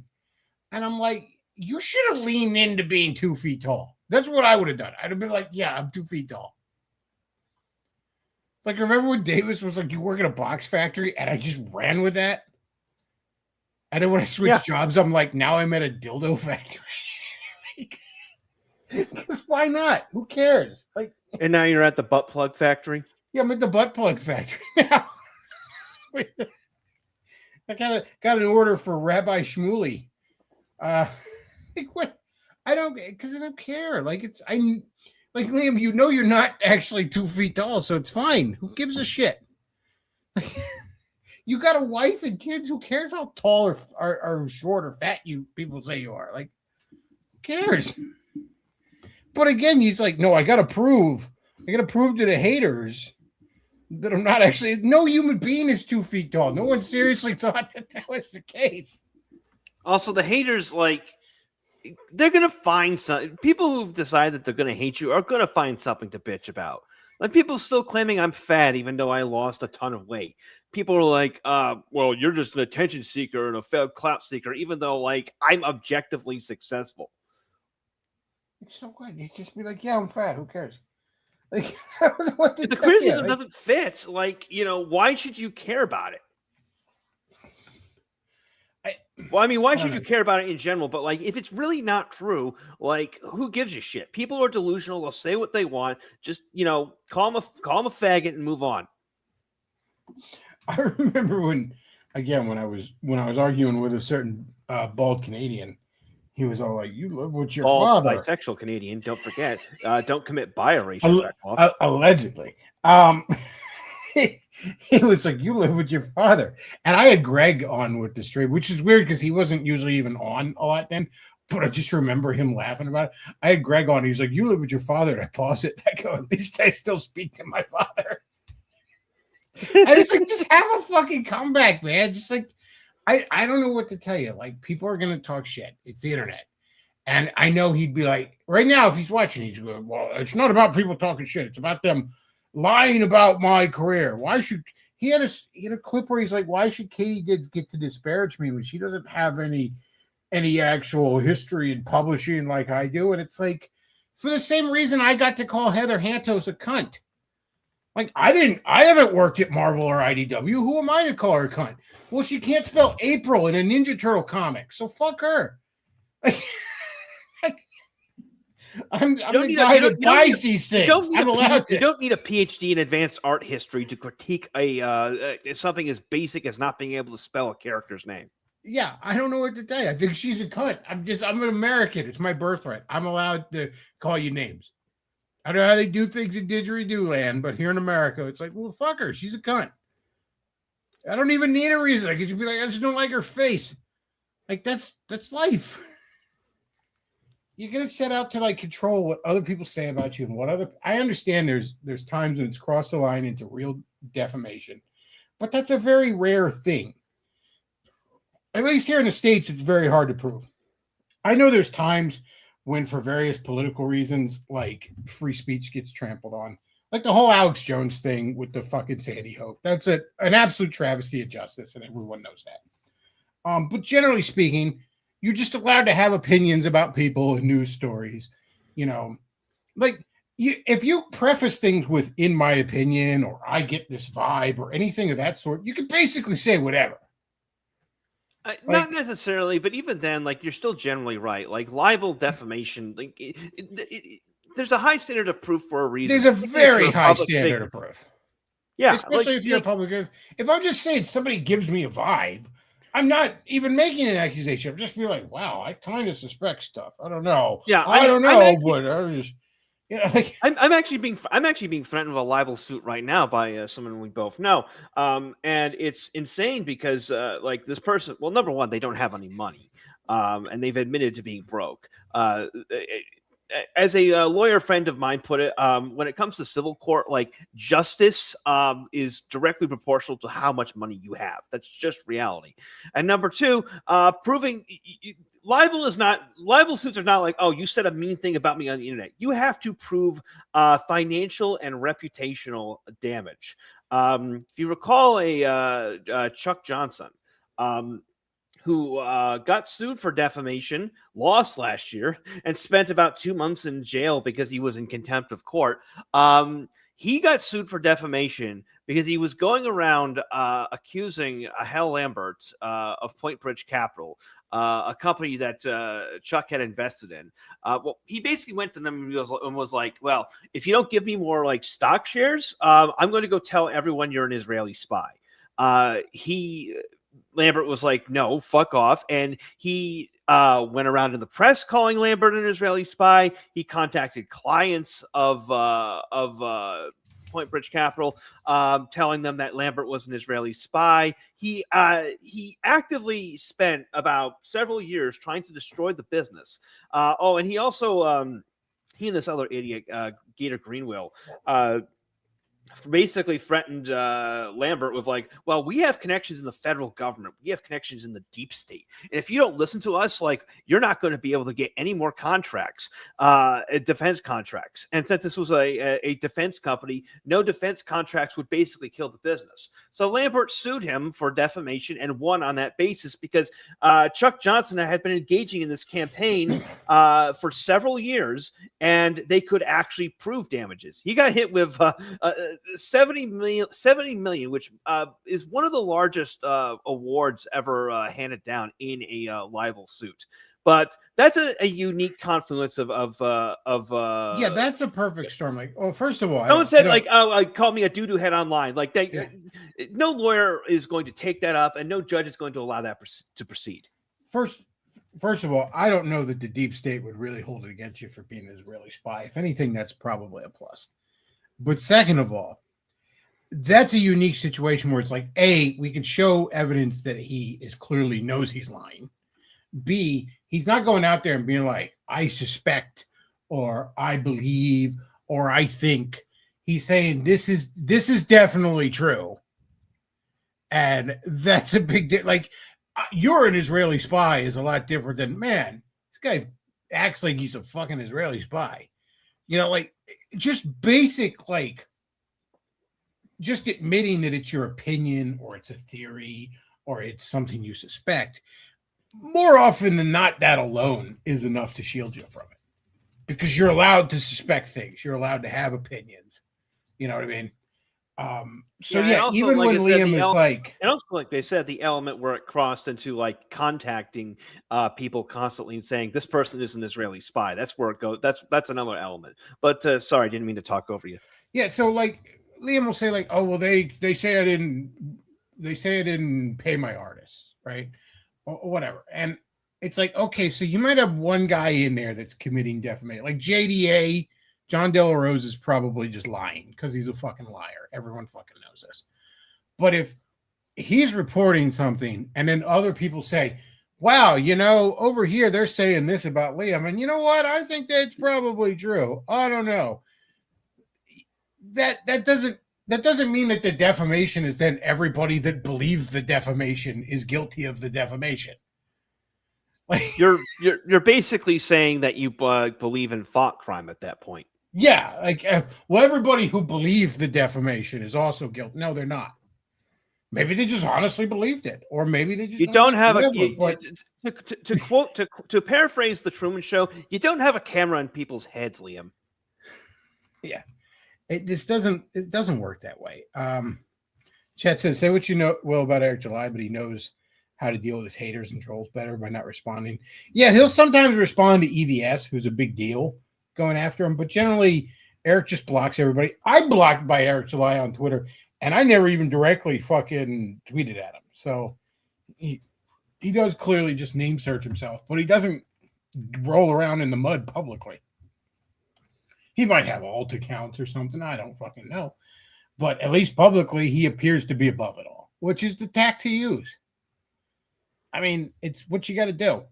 And I'm like, you should have leaned into being 2 feet tall. That's what I would have done. I'd have been like, yeah, I'm 2 feet tall. Like, remember when Davis was like, you work at a box factory? And I just ran with that. And then when I switched jobs, I'm like, now I'm at a dildo factory. Because why not? Who cares? Like, and now you're at the butt plug factory? Yeah, I'm at the butt plug factory now. I got an order for Rabbi Shmuley. Like what? I don't, because I don't care. Like I'm like, Liam, you know you're not actually 2 feet tall, so it's fine. Who gives a shit? You got a wife and kids. Who cares how tall or short or fat you people say you are? Like, who cares? But again, he's like, no, I gotta prove to the haters that I'm not actually. No human being is 2 feet tall. No one seriously thought that was the case. Also, the haters, like, they're going to find some people who've decided that they're going to hate you are going to find something to bitch about. Like, people still claiming I'm fat, even though I lost a ton of weight. People are like, well, you're just an attention seeker and a failed clout seeker, even though, like, I'm objectively successful. It's so good. You just be like, yeah, I'm fat. Who cares? Like, I don't know what to the tell criticism you. doesn't fit. Like, you know, why should you care about it? Well, I mean, why should you care about it in general? But, like, if it's really not true, like, who gives a shit? People are delusional. They'll say what they want. Just, you know, call them a faggot and move on. I remember when I was arguing with a certain bald Canadian, he was all like, "You live with your father." Bisexual Canadian. Don't forget. Don't commit biracial. Allegedly. He was like, "You live with your father," and I had Greg on with the stream, which is weird because he wasn't usually even on a lot then. But I just remember him laughing about it. I had Greg on. He's like, "You live with your father." And I pause it. I go, "At least I still speak to my father." And it's like, just have a fucking comeback, man. Just like, I don't know what to tell you. Like, people are gonna talk shit. It's the internet, and I know he'd be like, right now, if he's watching, he's going, "Well, it's not about people talking shit. It's about them lying about my career. Why should he had a clip where he's like, why should Katie Dids get to disparage me when she doesn't have any actual history in publishing like I do?" And it's like, for the same reason I got to call Heather Hantos a cunt. Like, I haven't worked at Marvel or IDW. Who am I to call her a cunt? Well, she can't spell April in a Ninja Turtle comic, so fuck her. I'm the guy that buys these things. You don't need a PhD in advanced art history to critique something as basic as not being able to spell a character's name. Yeah, I don't know what to tell you. I think she's a cunt. I'm an American. It's my birthright. I'm allowed to call you names. I don't know how they do things in didgeridoo land, but here in America, it's like, well, fuck her. She's a cunt. I don't even need a reason. I could just be like, I just don't like her face. Like that's life. You're gonna set out to like control what other people say about you and what other. I understand there's times when it's crossed the line into real defamation, but that's a very rare thing. At least here in the States, it's very hard to prove. I know there's times when, for various political reasons, like free speech gets trampled on. Like the whole Alex Jones thing with the fucking Sandy Hook. That's an absolute travesty of justice, and everyone knows that. But generally speaking, you're just allowed to have opinions about people and news stories. You know, like if you preface things with "in my opinion" or "I get this vibe" or anything of that sort, you can basically say whatever. Not necessarily, but even then, like you're still generally right. Like libel, defamation, like there's a high standard of proof for a reason. There's a very high standard of proof. Yeah, especially if you're a public. If I'm just saying somebody gives me a vibe, I'm not even making an accusation. I'm just be like, wow, I kind of suspect stuff. I don't know. Yeah, I don't know, but I'm just. Like, I'm actually being threatened with a libel suit right now by someone we both know, and it's insane because like this person. Well, number one, they don't have any money, and they've admitted to being broke. As a lawyer friend of mine put it, when it comes to civil court, like justice is directly proportional to how much money you have. That's just reality. And number two, proving. Libel suits are not like, oh, you said a mean thing about me on the internet. You have to prove financial and reputational damage. If you recall Chuck Johnson, who got sued for defamation, lost last year, and spent about 2 months in jail because he was in contempt of court. He got sued for defamation because he was going around accusing Hal Lambert of Point Bridge Capital, a company that Chuck had invested in. Well, he basically went to them and was like, well, if you don't give me more like stock shares, I'm going to go tell everyone you're an Israeli spy. Lambert was like, no, fuck off. And he went around in the press calling Lambert an Israeli spy. He contacted clients of Point Bridge Capital, telling them that Lambert was an Israeli spy. He actively spent about several years trying to destroy the business. And he also, he and this other idiot, Gator Greenwell, basically threatened Lambert with like, well, we have connections in the federal government. We have connections in the deep state. And if you don't listen to us, like, you're not going to be able to get any more contracts, defense contracts. And since this was a defense company, no defense contracts would basically kill the business. So Lambert sued him for defamation and won on that basis because Chuck Johnson had been engaging in this campaign for several years, and they could actually prove damages. He got hit with 70 million, which is one of the largest awards ever handed down in a libel suit. But that's a unique confluence of yeah, that's a perfect storm. Like, well, first of all, someone said like, oh, call me a doo-doo head online. Like that, yeah. No lawyer is going to take that up, and no judge is going to allow that to proceed. First of all, I don't know that the deep state would really hold it against you for being an Israeli spy. If anything, that's probably a plus. But second of all, that's a unique situation where it's like, A, we can show evidence that he is clearly knows he's lying. B, he's not going out there and being like, I suspect, or I believe, or I think. He's saying this is definitely true. And that's a big deal. Like, you're an Israeli spy is a lot different than, man, this guy acts like he's a fucking Israeli spy. You know, like, just basic, like, just admitting that it's your opinion or it's a theory or it's something you suspect, more often than not, that alone is enough to shield you from it. Because you're allowed to suspect things. You're allowed to have opinions. You know what I mean? Even like when Liam is like... And also, like they said, the element where it crossed into, like, contacting people constantly and saying, this person is an Israeli spy. That's where it goes. That's another element. But, sorry, I didn't mean to talk over you. Yeah, so, like, Liam will say, like, oh, well, they say I didn't pay my artists, right? Or whatever. And it's like, okay, so you might have one guy in there that's committing defamation. Like JDA... John De La Rose is probably just lying because he's a fucking liar. Everyone fucking knows this. But if he's reporting something, and then other people say, wow, over here they're saying this about Liam, and you know what? I think that's probably true. I don't know. That doesn't mean that the defamation is then everybody that believes the defamation is guilty of the defamation. Like, you're basically saying that you believe in thought crime at that point. Yeah, like well, everybody who believes the defamation is also guilty. No, they're not. Maybe they just honestly believed it, or maybe they just you don't have to paraphrase the Truman Show. You don't have a camera in people's heads, Liam. Yeah, it doesn't work that way. Chet says, say what you know will about Eric July, but he knows how to deal with his haters and trolls better by not responding. Yeah, he'll sometimes respond to EVS, who's a big deal, going after him, but generally Eric just blocks everybody. I blocked by Eric July on Twitter, and I never even directly fucking tweeted at him. So he does clearly just name search himself, but he doesn't roll around in the mud publicly. He might have alt accounts or something. I don't fucking know. But at least publicly, he appears to be above it all, which is the tact to use. I mean, it's what you got to do,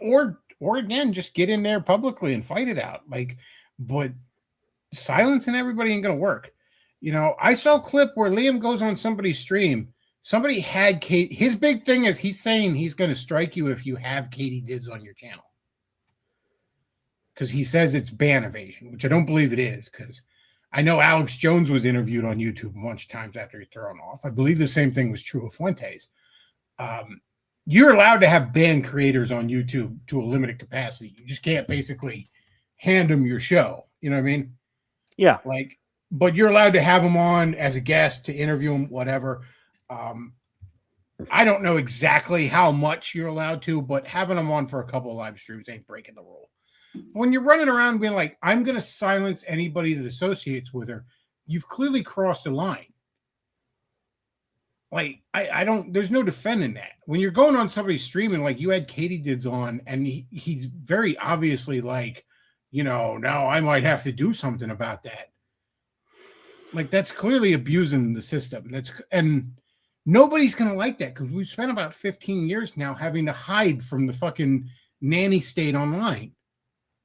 or again, just get in there publicly and fight it out. But silencing everybody ain't going to work. I saw a clip where Liam goes on somebody's stream. Somebody had Kate. His big thing is he's saying he's going to strike you if you have Katie Dids on your channel. Because he says it's ban evasion, which I don't believe it is. Because I know Alex Jones was interviewed on YouTube a bunch of times after he thrown off. I believe the same thing was true of Fuentes. You're allowed to have banned creators on YouTube to a limited capacity. You just can't basically hand them your show. You know what I mean? Yeah. But you're allowed to have them on as a guest to interview them, whatever. I don't know exactly how much you're allowed to, but having them on for a couple of live streams ain't breaking the rule. When you're running around being like, I'm going to silence anybody that associates with her, you've clearly crossed a line. I don't, there's no defending that. When you're going on somebody's streaming, like you had Katie Dids on, and he's very obviously now I might have to do something about that. That's clearly abusing the system. And nobody's going to like that because we've spent about 15 years now having to hide from the fucking nanny state online.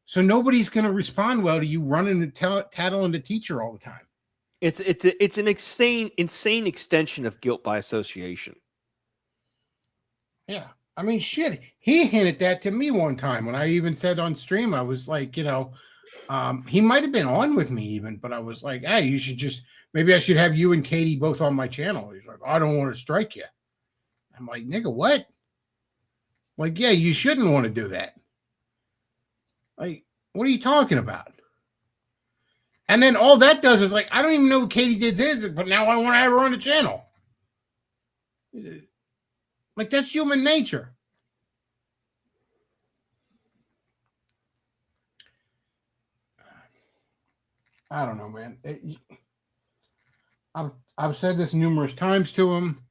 So nobody's going to respond well to you running and tattling the teacher all the time. It's an insane extension of guilt by association. Yeah. I mean, shit. He hinted that to me one time when I even said on stream, I was like, he might have been on with me even, but I was like, hey, you should maybe I should have you and Katie both on my channel. He's like, I don't want to strike you. I'm like, nigga, what? Yeah, you shouldn't want to do that. What are you talking about? And then all that does is I don't even know who Katie Dids is, but now I want to have her on the channel. That's human nature. I don't know, man. I've said this numerous times to him,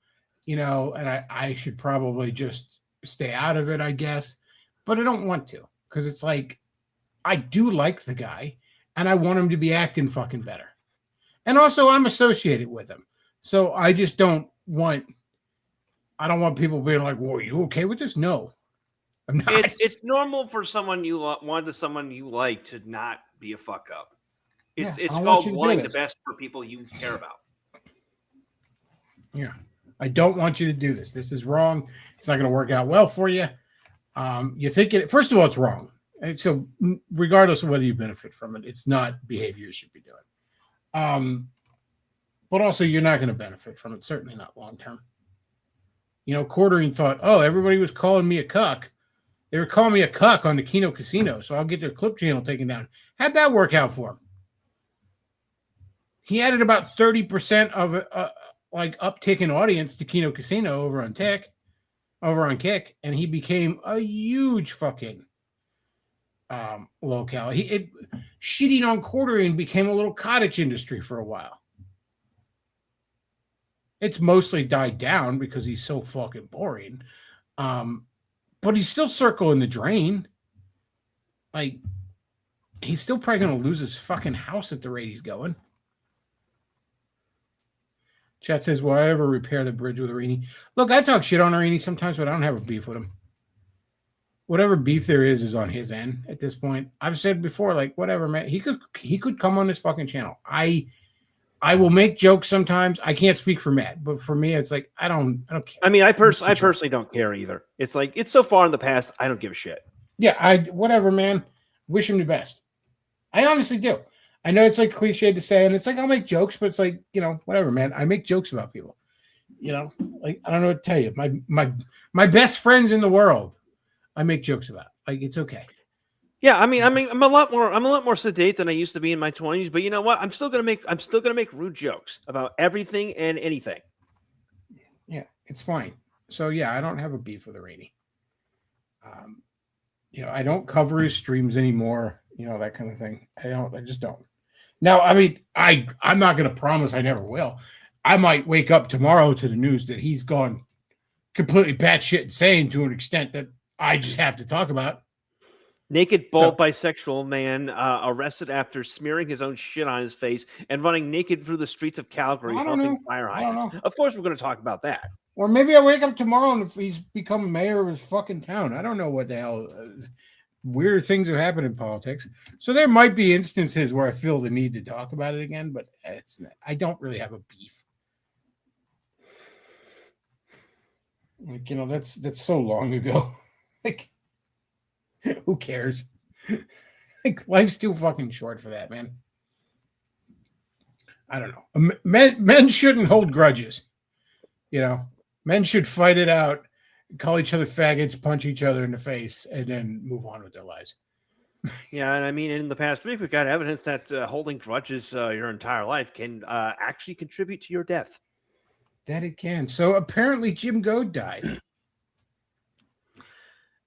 and I should probably just stay out of it, I guess. But I don't want to, because it's I do like the guy. And I want him to be acting fucking better. And also, I'm associated with him. So I just don't want people being like, well, are you okay with this? No, I'm not. It's normal for someone you like to not be a fuck up. It's called wanting the best for people you care about. Yeah. I don't want you to do this. This is wrong. It's not going to work out well for you. You think first of all, it's wrong. And so regardless of whether you benefit from it, it's not behavior you should be doing. But also you're not going to benefit from it. Certainly not long-term. Quartering thought, oh, everybody was calling me a cuck. They were calling me a cuck on the Kino Casino. So I'll get their clip channel taken down. How'd that work out for him? He added about 30% of uptick in audience to Kino Casino over on Kick. And he became a huge fucking locale. Shitting on quartering became a little cottage industry for a while. It's mostly died down because he's so fucking boring. But he's still circling the drain. He's still probably going to lose his fucking house at the rate he's going. Chat says, will I ever repair the bridge with Arini? Look, I talk shit on Arini sometimes, but I don't have a beef with him. Whatever beef there is on his end at this point. I've said before, like, whatever, man. He could come on this fucking channel. I will make jokes sometimes. I can't speak for Matt, but for me, it's like I don't care. I mean, I personally don't care either. It's like it's so far in the past, I don't give a shit. Yeah, whatever, man. Wish him the best. I honestly do. I know it's like cliche to say, and it's like I'll make jokes, but it's like, whatever, man. I make jokes about people. Like I don't know what to tell you. My best friends in the world, I make jokes about. Like it's okay. Yeah, I mean, I'm a lot more sedate than I used to be in my 20s, but you know what? I'm still gonna make rude jokes about everything and anything. Yeah, it's fine. So yeah, I don't have a beef with Rainey. I don't cover his streams anymore. That kind of thing. I just don't. Now, I mean, I'm not gonna promise I never will. I might wake up tomorrow to the news that he's gone completely batshit insane to an extent that I just have to talk about. Naked bald bisexual man arrested after smearing his own shit on his face and running naked through the streets of Calgary, helping fire hydrants. Of course, we're going to talk about that. Or maybe I wake up tomorrow and he's become mayor of his fucking town. I don't know what the hell. Weird things have happened in politics. So there might be instances where I feel the need to talk about it again, but I don't really have a beef. Like, that's so long ago. Like, who cares? Like, life's too fucking short for that, man. I don't know. Men shouldn't hold grudges. Men should fight it out, call each other faggots, punch each other in the face, and then move on with their lives. Yeah, and I mean, in the past week, we've got evidence that holding grudges your entire life can actually contribute to your death. That it can. So apparently Jim Goad died.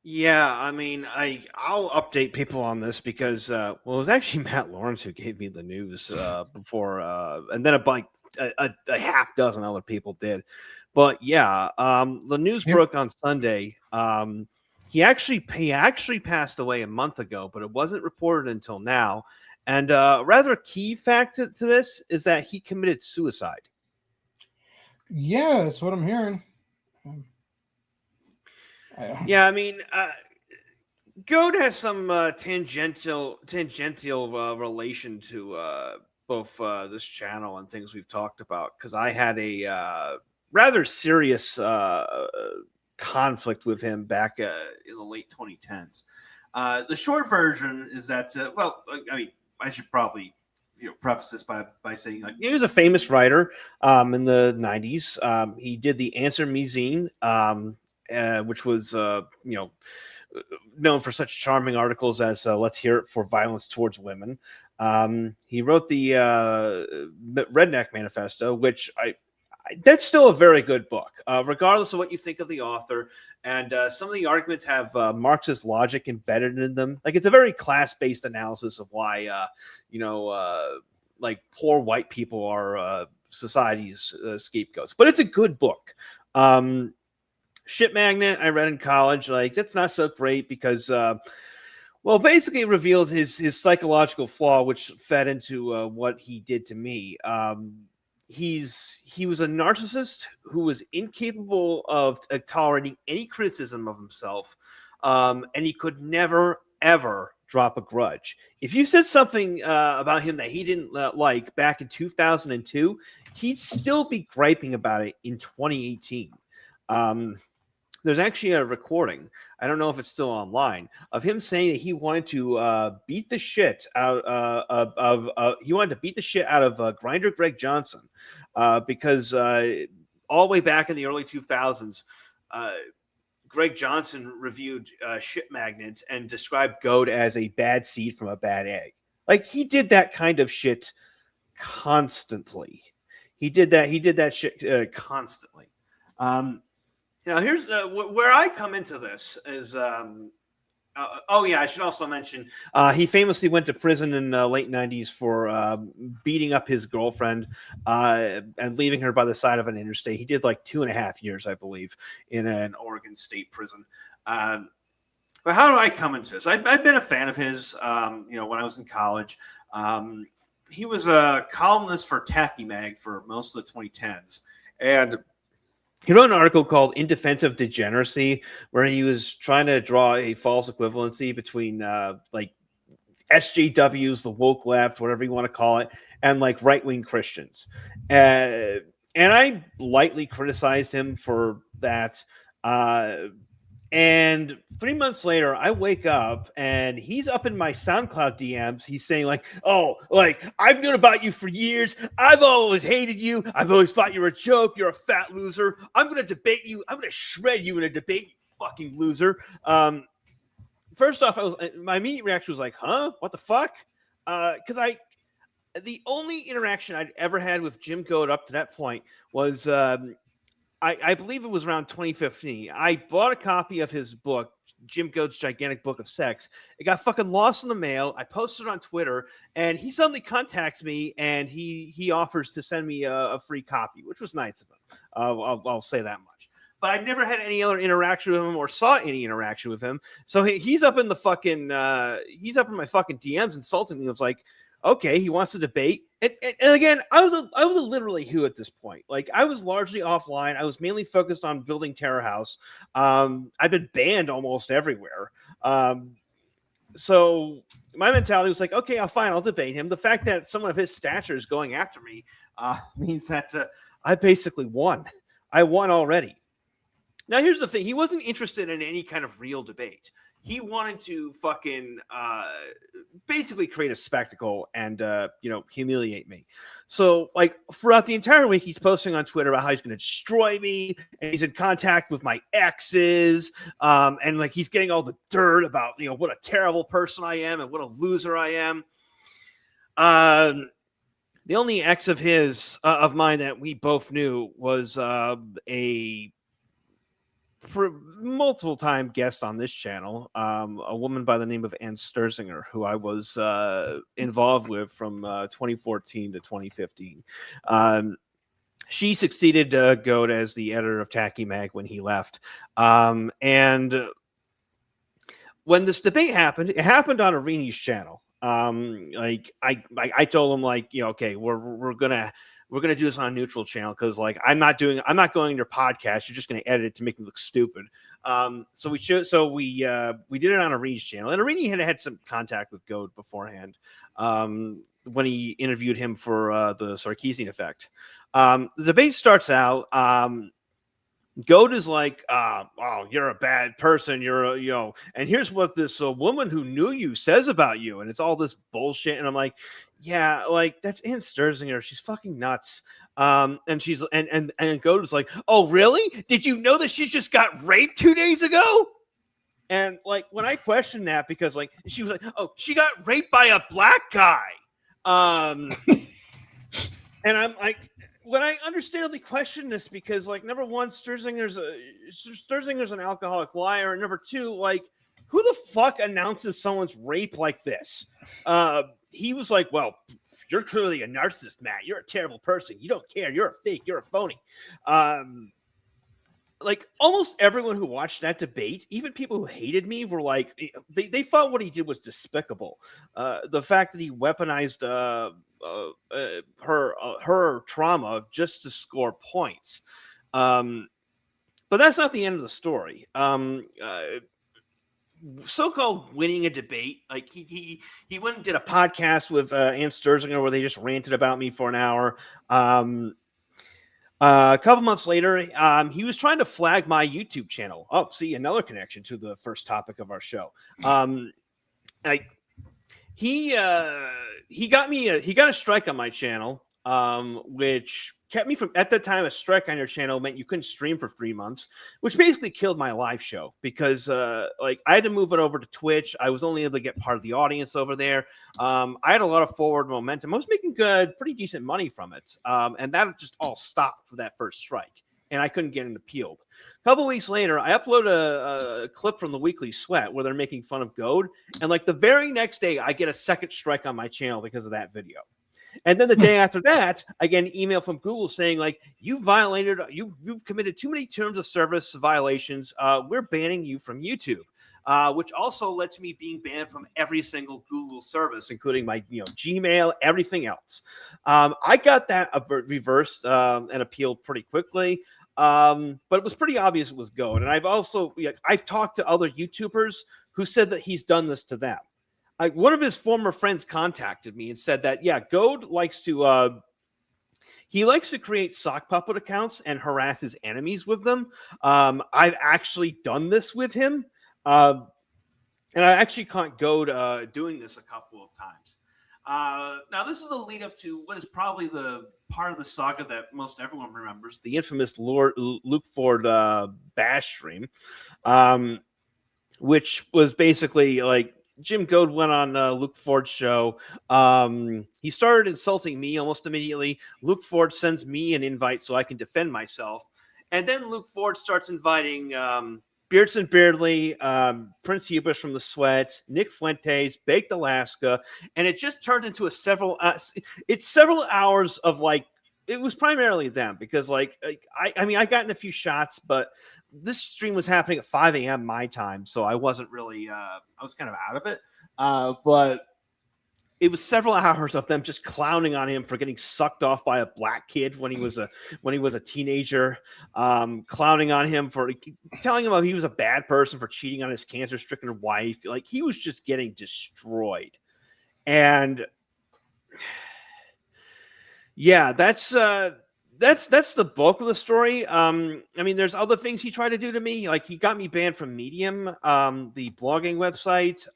Yeah, I mean, I'll update people on this because it was actually Matt Lawrence who gave me the news before, and then a half dozen other people did. But yeah, the news broke on Sunday. He actually passed away a month ago, but it wasn't reported until now. And a rather key fact to this is that he committed suicide. Yeah, that's what I'm hearing. Yeah, I mean, Goat has some tangential relation to both this channel and things we've talked about, because I had a rather serious conflict with him back in the late 2010s. The short version is that, I mean, I should probably preface this by saying, like, he was a famous writer in the 90s. He did the Answer Me zine, which was known for such charming articles as Let's Hear It for Violence Towards Women. He wrote the Redneck Manifesto, which that's still a very good book, regardless of what you think of the author. And some of the arguments have Marxist logic embedded in them. Like, it's a very class-based analysis of why, like, poor white people are society's scapegoats. But it's a good book. Shit Magnet, I read in college. Like, that's not so great because, basically it reveals his psychological flaw, which fed into what he did to me. He was a narcissist who was incapable of tolerating any criticism of himself, and he could never, ever drop a grudge. If you said something about him that he didn't like back in 2002, he'd still be griping about it in 2018. There's actually a recording, I don't know if it's still online, of him saying that he wanted to beat the shit out of Grinder Greg Johnson because all the way back in the early 2000s, Greg Johnson reviewed Shit Magnets and described Goat as a bad seed from a bad egg. Like, he did that kind of shit constantly. He did that shit constantly. Here's where I come into this is, I should also mention, he famously went to prison in the late 90s for beating up his girlfriend and leaving her by the side of an interstate. He did like 2.5 years, I believe, in an Oregon State prison. But how do I come into this? I've been a fan of his, when I was in college. he was a columnist for Tacky Mag for most of the 2010s, and he wrote an article called "In Defense of Degeneracy," where he was trying to draw a false equivalency between like SJWs, the woke left, whatever you want to call it, and like right-wing Christians. And I lightly criticized him for that. And 3 months later, I wake up and he's up in my SoundCloud DMs. He's saying like, oh, like I've known about you for years. I've always hated you. I've always thought you were a joke. You're a fat loser. I'm going to debate you. I'm going to shred you in a debate, you fucking loser. First off, my immediate reaction was like, huh? What the fuck? Because the only interaction I'd ever had with Jim Goad up to that point was I believe it was around 2015. I bought a copy of his book, Jim Goad's Gigantic Book of Sex. It got fucking lost in the mail. I posted it on Twitter, and he suddenly contacts me, and he offers to send me a free copy, which was nice of him. I'll say that much. But I never had any other interaction with him or saw any interaction with him. So he's up in the fucking he's up in my fucking DMs insulting me. I was like, okay, he wants to debate. And again, I was a literally who at this point. Like I was largely offline. I was mainly focused on building Terror House. I've been banned almost everywhere. So my mentality was like, okay, I'll debate him. The fact that someone of his stature is going after me means that I basically won. I won already. Now, here's the thing. He wasn't interested in any kind of real debate. He wanted to fucking basically create a spectacle and, humiliate me. So, like, throughout the entire week, he's posting on Twitter about how he's going to destroy me, and he's in contact with my exes, and, like, he's getting all the dirt about, what a terrible person I am and what a loser I am. The only ex of of mine that we both knew was for multiple time guest on this channel, a woman by the name of Ann Sturzinger, who I was involved with from 2014 to 2015. She succeeded Goad as the editor of Tacky Mag when he left. And when this debate happened, it happened on Irini's channel. I told him like, okay, we're gonna do this on a neutral channel because like I'm not going to your podcast. You're just going to edit it to make me look stupid. So we did it on Irini's channel, and Irini had some contact with Goad beforehand when he interviewed him for the Sarkeesian Effect. The debate starts out. Goad is like, oh, you're a bad person. And here's what this woman who knew you says about you. And it's all this bullshit. And I'm like, yeah, like that's Ann Sturzinger. She's fucking nuts. And she's, and Goad is like, oh, really? Did you know that she just got raped 2 days ago? And like, when I questioned that, because like, she was like, oh, she got raped by a black guy. And I'm like, when I understandably question this, because like number one, Sturzinger's an alcoholic liar, and number two, like who the fuck announces someone's rape like this? He was like, well, you're clearly a narcissist, Matt. You're a terrible person. You don't care. You're a fake. You're a phony. Like almost everyone who watched that debate, even people who hated me, were like, they thought what he did was despicable. The fact that he weaponized her trauma just to score points. But that's not the end of the story. So-called winning a debate, like he went and did a podcast with Ann Sturzinger where they just ranted about me for an hour. A couple months later, he was trying to flag my YouTube channel. Oh, see, another connection to the first topic of our show. He got a strike on my channel, which kept me from, at the time, a strike on your channel meant you couldn't stream for 3 months, which basically killed my live show because like I had to move it over to Twitch. I was only able to get part of the audience over there. I had a lot of forward momentum. I was making pretty decent money from it. And that just all stopped for that first strike. And I couldn't get it appealed. A couple weeks later, I upload a clip from the Weekly Sweat where they're making fun of Goad. And like the very next day, I get a second strike on my channel because of that video. And then the day after that, I get an email from Google saying, like, you've committed too many terms of service violations. We're banning you from YouTube. which also lets me being banned from every single Google service, including my Gmail, everything else. I got that reversed and appealed pretty quickly. But it was pretty obvious it was Goad. And I've talked to other YouTubers who said that he's done this to them. Like, one of his former friends contacted me and said that, yeah, Goad likes to create sock puppet accounts and harass his enemies with them. I've actually done this with him. And I actually caught Goad doing this a couple of times. Now, this is a lead up to what is probably the part of the saga that most everyone remembers, the infamous Luke Ford bash stream, which was basically like Jim Goad went on Luke Ford's show. He started insulting me almost immediately. Luke Ford sends me an invite so I can defend myself. And then Luke Ford starts inviting Beardson Beardley, Prince Hubris from The Sweat, Nick Fuentes, Baked Alaska, and it just turned into several hours of like, it was primarily them because like I got in a few shots, but this stream was happening at 5 a.m. my time, so I wasn't really I was kind of out of it. But it was several hours of them just clowning on him for getting sucked off by a black kid when he was a teenager, clowning on him for telling him he was a bad person for cheating on his cancer-stricken wife. Like, he was just getting destroyed. And yeah, that's the bulk of the story. I mean, there's other things he tried to do to me. Like, he got me banned from Medium, the blogging website.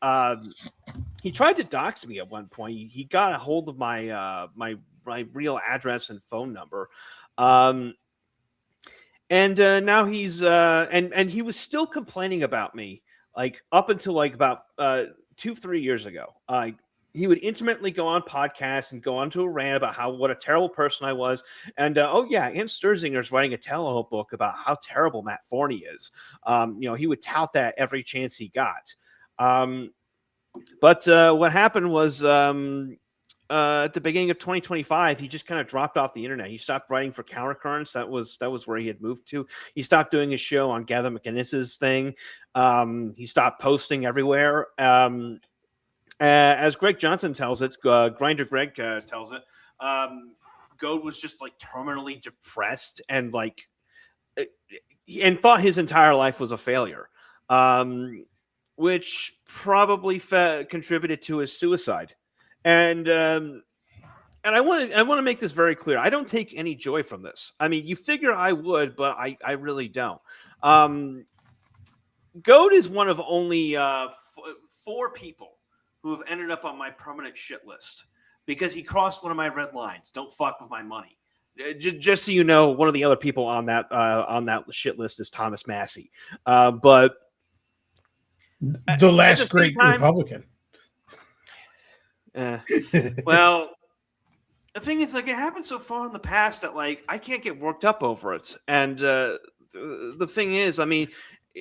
He tried to dox me at one point. He got a hold of my my real address and phone number. And now he's and he was still complaining about me, like, up until like about 2-3 years ago. He would intermittently go on podcasts and go on to a rant about what a terrible person I was. And Ann Sturzinger's writing a tell-all book about how terrible Matt Forney is. He would tout that every chance he got. But what happened was at the beginning of 2025, he just kind of dropped off the internet. He stopped writing for Countercurrents. That was where he had moved to. He stopped doing his show on Gather McInnes's thing. He stopped posting everywhere. As Greg Johnson tells it, Grinder Greg tells it, Goad was just like terminally depressed and thought his entire life was a failure, which probably contributed to his suicide. And I want to make this very clear. I don't take any joy from this. I mean, you figure I would, but I really don't. Goad is one of only 4 people who have ended up on my permanent shit list because he crossed one of my red lines. Don't fuck with my money. Just so you know, one of the other people on that shit list is Thomas Massey. But the last great Republican. Well, the thing is, like, it happened so far in the past that like I can't get worked up over it. And the thing is, I mean,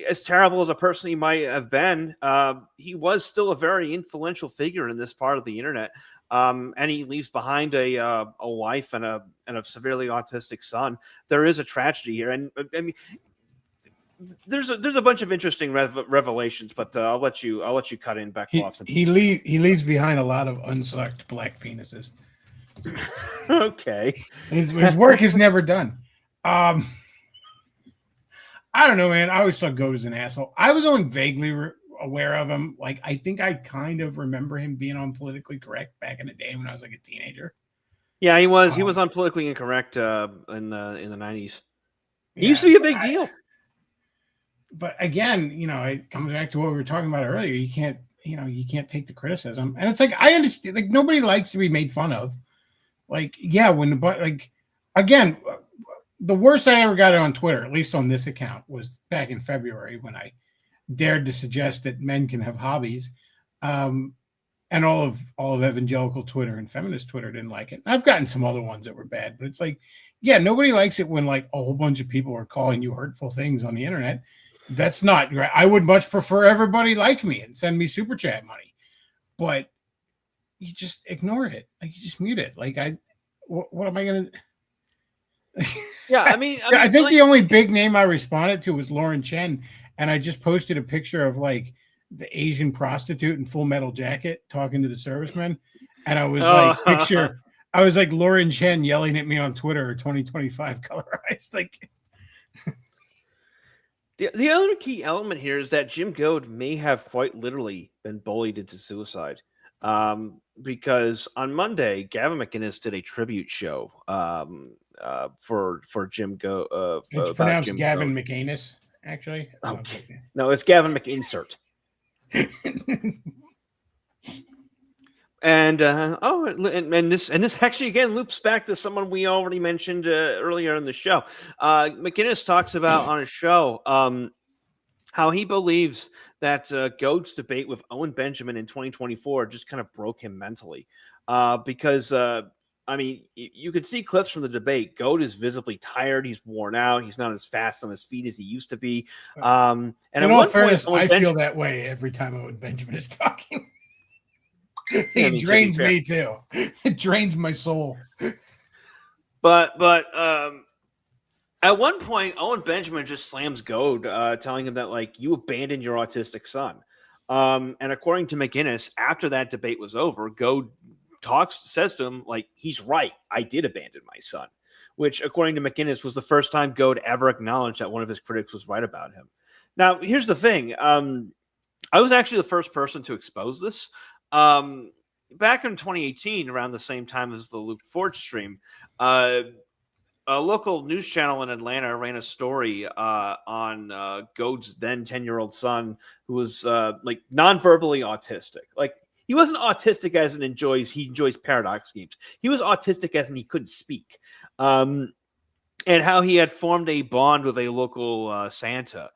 as terrible as a person he might have been, he was still a very influential figure in this part of the internet. And he leaves behind a wife and a severely autistic son. There is a tragedy here, and I mean, there's a bunch of interesting revelations. But I'll let you cut in Beglov. He leaves behind a lot of unsucked black penises. Okay, his work is never done. I don't know, man. I always thought Goat was an asshole. I was only vaguely aware of him. Like, I think I kind of remember him being on Politically Correct back in the day when I was like a teenager. Yeah, he was. He was on Politically Incorrect in the 90s. He used to be a big deal. But again, it comes back to what we were talking about earlier. You can't take the criticism, and it's like I understand. Like, nobody likes to be made fun of. Like, yeah, again. The worst I ever got on Twitter, at least on this account, was back in February when I dared to suggest that men can have hobbies. And all of evangelical Twitter and feminist Twitter didn't like it. I've gotten some other ones that were bad, but it's like, yeah, nobody likes it when like a whole bunch of people are calling you hurtful things on the internet. That's not right. I would much prefer everybody like me and send me super chat money, but you just ignore it. Like, you just mute it. Like, what am I going to Yeah, I mean, I think the only big name I responded to was Lauren Chen, and I just posted a picture of like the Asian prostitute in Full Metal Jacket talking to the servicemen, and I was Oh. like, I was like Lauren Chen yelling at me on Twitter, 2025 colorized. Like, The other key element here is that Jim Goad may have quite literally been bullied into suicide. Because on Monday, Gavin McInnes did a tribute show for Jim Goad. it's pronounced Gavin McAnus, actually. Okay. No, it's Gavin McInsert. And this actually again loops back to someone we already mentioned earlier in the show. McInnes talks about on his show how he believes that Goad's debate with Owen Benjamin in 2024 just kind of broke him mentally, because I mean, you could see clips from the debate. Goad is visibly tired. He's worn out. He's not as fast on his feet as he used to be. And in all fairness, I feel that way every time Owen Benjamin is talking. It drains me too. It drains my soul. But at one point, Owen Benjamin just slams Goad, telling him that like you abandoned your autistic son. And according to McInnes, after that debate was over, Goad says to him like he's right. I did abandon my son, which according to McInnes was the first time Goad ever acknowledged that one of his critics was right about him. Now, here's the thing. I was actually the first person to expose this. Back in 2018, around the same time as the Luke Ford stream, a local news channel in Atlanta ran a story on Goad's then 10-year-old son, who was like non-verbally autistic. Like he wasn't autistic as in he enjoys paradox games. He was autistic as in he couldn't speak, and how he had formed a bond with a local Santa.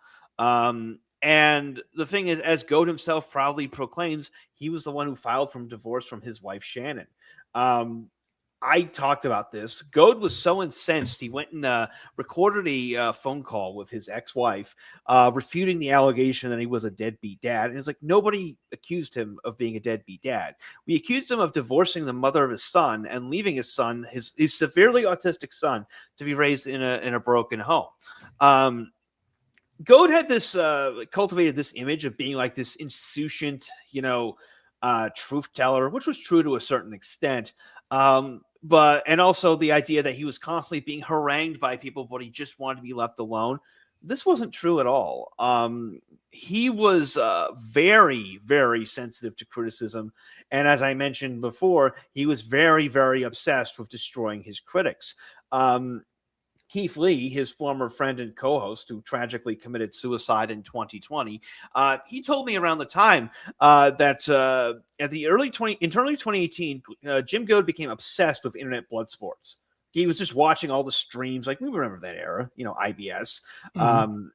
And the thing is, as Goad himself proudly proclaims, he was the one who filed for divorce from his wife, Shannon. I talked about this. Goad was so incensed, he went and recorded a phone call with his ex-wife, refuting the allegation that he was a deadbeat dad. And it's like, nobody accused him of being a deadbeat dad. We accused him of divorcing the mother of his son and leaving his son, his severely autistic son, to be raised in a broken home. Goad had this cultivated this image of being like this insouciant, truth teller, which was true to a certain extent. And also the idea that he was constantly being harangued by people, but he just wanted to be left alone. This wasn't true at all. He was very, very sensitive to criticism. And as I mentioned before, he was very, very obsessed with destroying his critics. Keith Lee, his former friend and co-host, who tragically committed suicide in 2020, he told me around the time that in early 2018, Jim Goad became obsessed with internet blood sports. He was just watching all the streams, like we remember that era, IBS. Mm-hmm.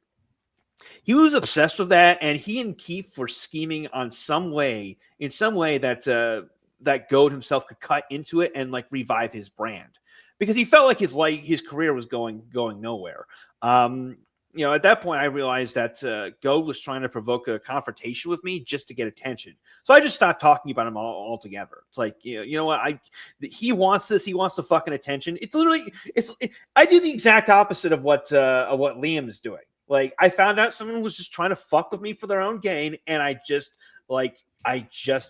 He was obsessed with that, and he and Keith were scheming in some way that that Goad himself could cut into it and like revive his brand. Because he felt like his career was going nowhere. At that point, I realized that Goad was trying to provoke a confrontation with me just to get attention. So I just stopped talking about him altogether. It's like, you know what? He wants this. He wants the fucking attention. I do the exact opposite of what Liam is doing. Like, I found out someone was just trying to fuck with me for their own gain, and I just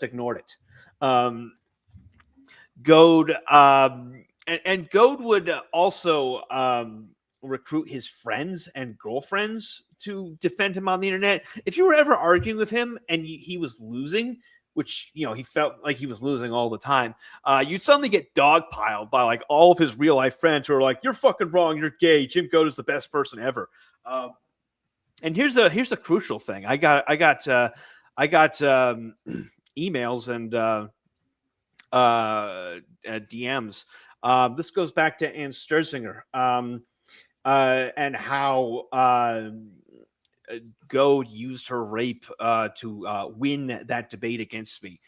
ignored it. Goad. And Goad would also recruit his friends and girlfriends to defend him on the internet. If you were ever arguing with him and he was losing, which, he felt like he was losing all the time, you'd suddenly get dogpiled by like all of his real life friends who are like, "You're fucking wrong. You're gay. Jim Goad is the best person ever." And here's a crucial thing. I got emails and DMs. This goes back to Ann Sturzinger and how Goad used her rape to win that debate against me.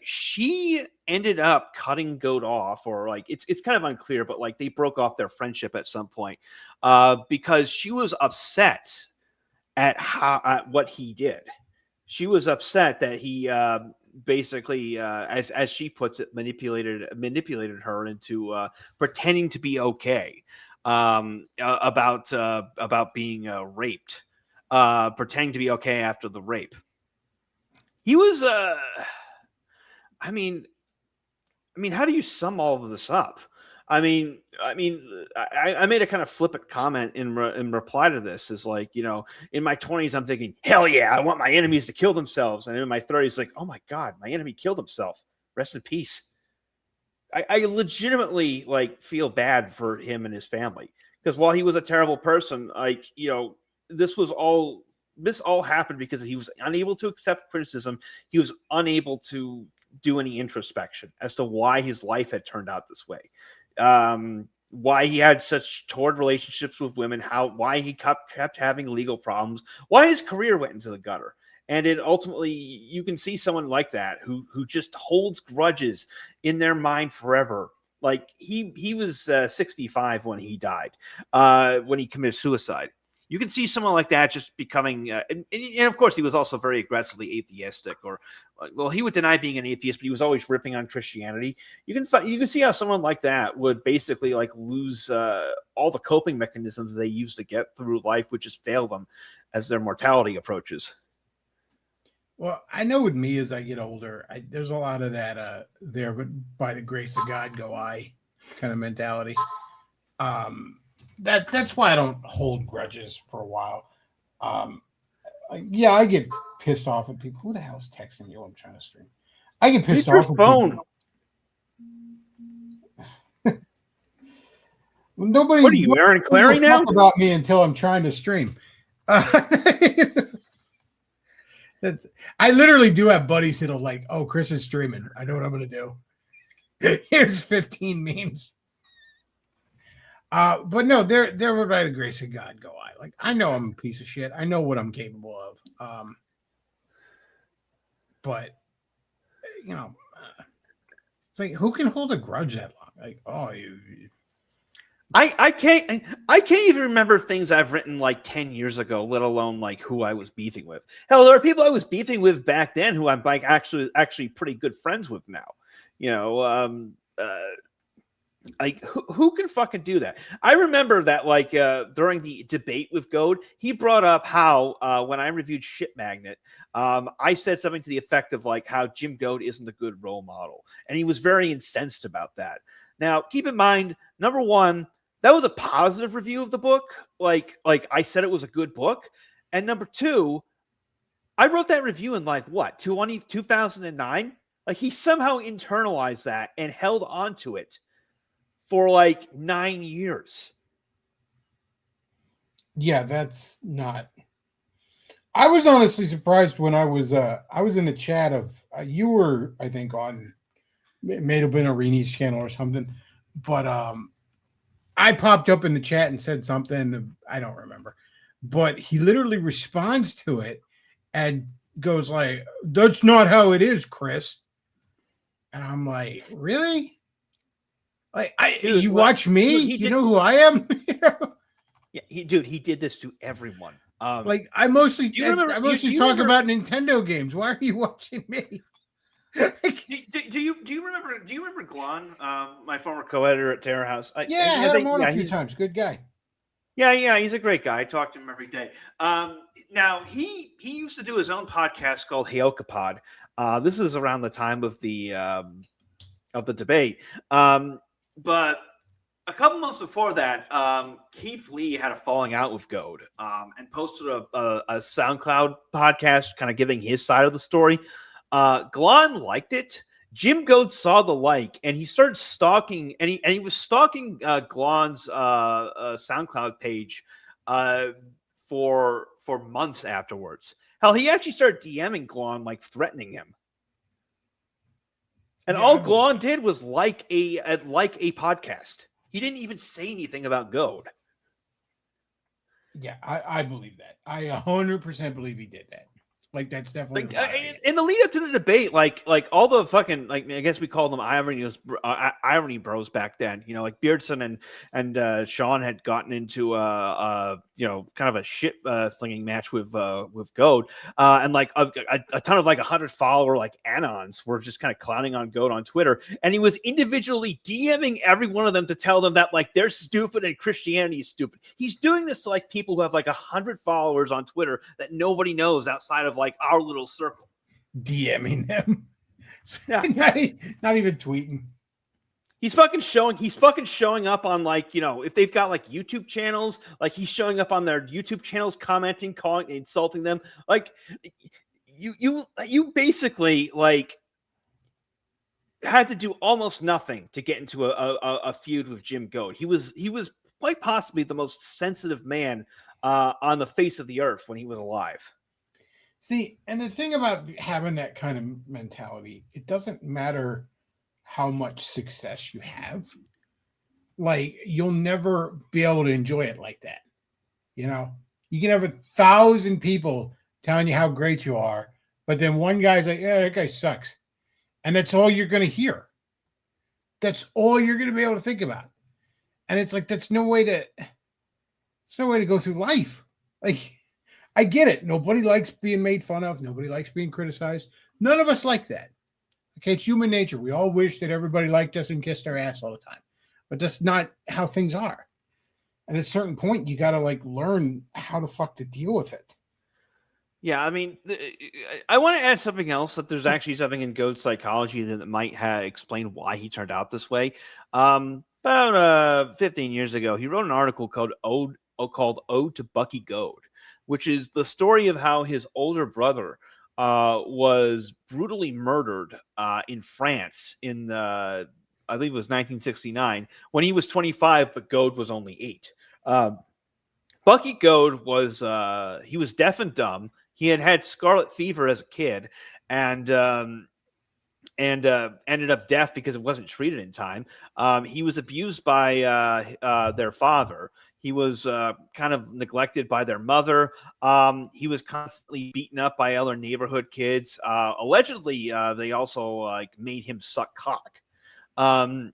She ended up cutting Goad off, or like it's kind of unclear, but like they broke off their friendship at some point because she was upset at what he did. She was upset that he basically, as she puts it, manipulated her into pretending to be okay about being raped, pretending to be okay after the rape. he was. I mean, how do you sum all of this up? I made a kind of flippant comment in reply to this. Is like, in my 20s, I'm thinking, hell yeah, I want my enemies to kill themselves, and in my 30s, like, oh my god, my enemy killed himself. Rest in peace. I legitimately like feel bad for him and his family, because while he was a terrible person, like, this all happened because he was unable to accept criticism. He was unable to do any introspection as to why his life had turned out this way, why he had such torrid relationships with women, why he kept having legal problems, why his career went into the gutter. And it ultimately, you can see someone like that who just holds grudges in their mind forever. Like he was 65 when he died, when he committed suicide. You can see someone like that just becoming, and of course, he was also very aggressively atheistic, he would deny being an atheist, but he was always ripping on Christianity. You can see how someone like that would basically like lose all the coping mechanisms they used to get through life, would just fail them as their mortality approaches. Well, I know with me as I get older, there's a lot of that there, but by the grace of God go I kind of mentality. That's why I don't hold grudges for a while. Yeah, I get pissed off at people. Who the hell's texting me while I'm trying to stream? I get pissed off at phone. People. Nobody. What are you, Aaron Clary now? About me until I'm trying to stream. I literally do have buddies that'll like, oh, Chris is streaming. I know what I'm going to do. Here's 15 memes. But no, they're by the grace of God go I. Like, I know I'm a piece of shit. I know what I'm capable of. But it's like, who can hold a grudge that long? Like, oh, I can't even remember things I've written like 10 years ago, let alone like who I was beefing with. Hell, there are people I was beefing with back then who I'm like actually pretty good friends with now. Like who can fucking do that? I remember that like during the debate with Goad, he brought up how when I reviewed Shit Magnet, I said something to the effect of like how Jim Goad isn't a good role model, and he was very incensed about that. Now, keep in mind, number one, that was a positive review of the book. Like I said, it was a good book. And number two, I wrote that review in like what, 2009? Like he somehow internalized that and held on to it for like 9 years. Yeah, that's not. I was honestly surprised when I was in the chat of you were, I think, on, it may have been Arini's channel or something, but I popped up in the chat and said something, I don't remember, but he literally responds to it and goes like, "That's not how it is, Chris." And I'm like, really? Like, you watch me? Dude, you know who I am? Yeah, he did this to everyone. Like, I mostly talk about Nintendo games. Why are you watching me? do you remember Glon, my former co-editor at Terror House? I had him on a few times. Good guy. Yeah, he's a great guy. I talk to him every day. Now he used to do his own podcast called Heokapod. This is around the time of the debate. But a couple months before that, Keith Lee had a falling out with Goad, and posted a SoundCloud podcast, kind of giving his side of the story. Glon liked it. Jim Goad saw the like, and he started stalking, and he was stalking Glon's SoundCloud page for months afterwards. Hell, he actually started DMing Glon, like threatening him. And all Glon did was like a podcast. He didn't even say anything about Goad. Yeah, I believe that. I 100% believe he did that. Like, that's definitely in the lead up to the debate, like all the fucking, like, I guess we called them irony bros back then. You know, like Beardson and Sean had gotten into kind of a shit slinging match with Goad, and like a ton of like 100 follower like anons were just kind of clowning on Goad on Twitter, and he was individually DMing every one of them to tell them that like they're stupid and Christianity is stupid. He's doing this to like people who have like 100 followers on Twitter that nobody knows outside of like our little circle. DMing them. Yeah. not even tweeting. He's fucking showing up on, like, you know, if they've got like YouTube channels, like he's showing up on their YouTube channels, commenting, calling, insulting them. Like you basically like had to do almost nothing to get into a feud with Jim Goad. He was quite possibly the most sensitive man on the face of the earth when he was alive. See, and the thing about having that kind of mentality, it doesn't matter how much success you have. Like, you'll never be able to enjoy it like that. You know, you can have 1,000 people telling you how great you are, but then one guy's like, yeah, that guy sucks. And that's all you're going to hear. That's all you're going to be able to think about. And it's like, it's no way to go through life. Like, I get it. Nobody likes being made fun of. Nobody likes being criticized. None of us like that. Okay, it's human nature. We all wish that everybody liked us and kissed our ass all the time. But that's not how things are. And at a certain point, you got to like learn how the fuck to deal with it. Yeah, I mean, I want to add something else, that there's actually something in Goad's psychology that might explain why he turned out this way. About 15 years ago, he wrote an article called Ode to Bucky Goad, which is the story of how his older brother was brutally murdered in France in I believe it was 1969, when he was 25, but Goad was only 8. Bucky Goad was he was deaf and dumb. He had scarlet fever as a kid, and ended up deaf because it wasn't treated in time. He was abused by their father. He was kind of neglected by their mother. He was constantly beaten up by other neighborhood kids. Allegedly, they also like made him suck cock. And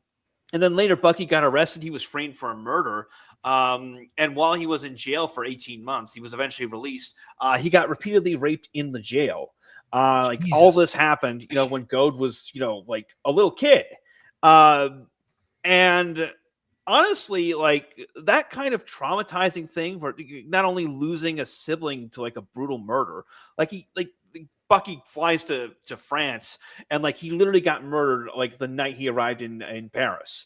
then later, Bucky got arrested. He was framed for a murder. And while he was in jail for 18 months, he was eventually released. He got repeatedly raped in the jail. Like Jesus. All this happened, you know, when Goad was, you know, like a little kid. And honestly, like that kind of traumatizing thing, where not only losing a sibling to like a brutal murder, like Bucky flies to France, and like he literally got murdered like the night he arrived in Paris.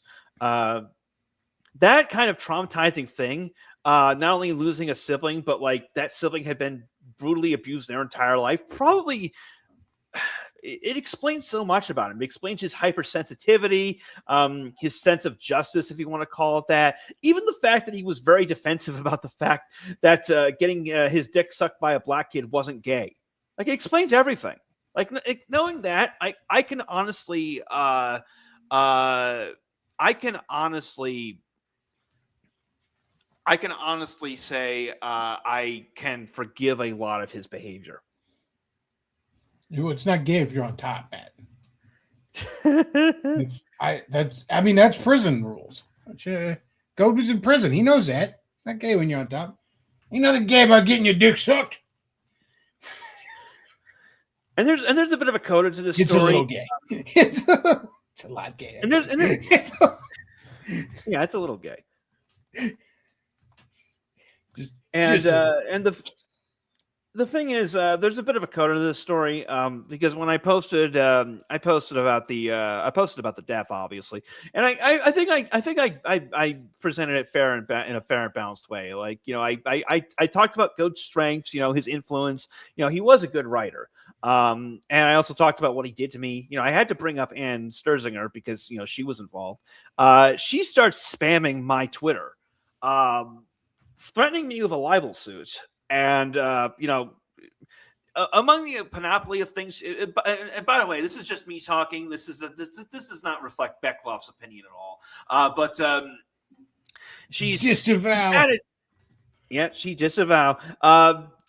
That kind of traumatizing thing, not only losing a sibling, but like that sibling had been brutally abused their entire life, probably it explains so much about him. It explains his hypersensitivity, his sense of justice, if you want to call it that. Even the fact that he was very defensive about the fact that getting his dick sucked by a black kid wasn't gay. Like, it explains everything. Like, knowing that, I can honestly say I can forgive a lot of his behavior. It's not gay if you're on top, Matt. That's prison rules. Goad was in prison. He knows that. It's not gay when you're on top. Ain't nothing gay about getting your dick sucked. And there's a bit of a coda to this story. It's a little gay. It's a lot gay. Yeah, it's a little gay. And the thing is, there's a bit of a coda to this story, because when I posted about the death, obviously, and I think I presented it in a fair and balanced way. Like, you know, I talked about Goad's strengths, you know, his influence. You know, he was a good writer. And I also talked about what he did to me. You know, I had to bring up Ann Sturzinger because, you know, she was involved. She starts spamming my Twitter, threatening me with a libel suit. And, you know, among the panoply of things, and by the way, this is just me talking. This does not reflect Beglov's opinion at all. But she's disavow. She disavow.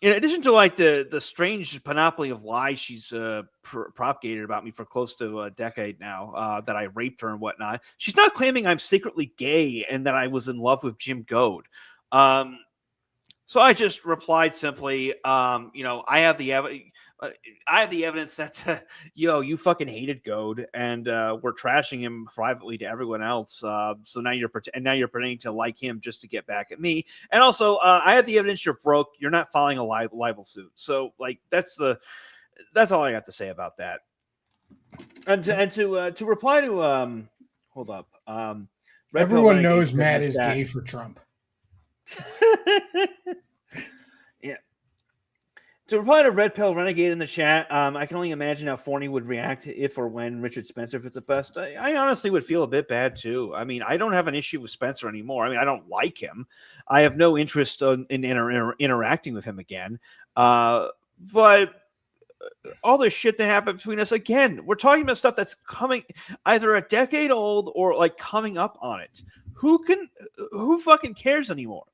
In addition to like the strange panoply of lies she's propagated about me for close to a decade now, that I raped her and whatnot, she's now claiming I'm secretly gay and that I was in love with Jim Goad. So I just replied simply, you know, I have the evidence that, you fucking hated Goad and we're trashing him privately to everyone else. So now you're pretending to like him just to get back at me. And also, I have the evidence you're broke. You're not filing a libel suit. So like, that's the that's all I got to say about that. And to reply to hold up. Red Pill Everyone Renegade knows said Matt in the is chat- gay for Trump. Yeah. To reply to Red Pill Renegade in the chat, I can only imagine how Forney would react if or when Richard Spencer fits the best. I honestly would feel a bit bad too. I mean, I don't have an issue with Spencer anymore. I mean, I don't like him. I have no interest in interacting with him again. But all this shit that happened between us, again, we're talking about stuff that's coming either a decade old or like coming up on it. Who fucking cares anymore?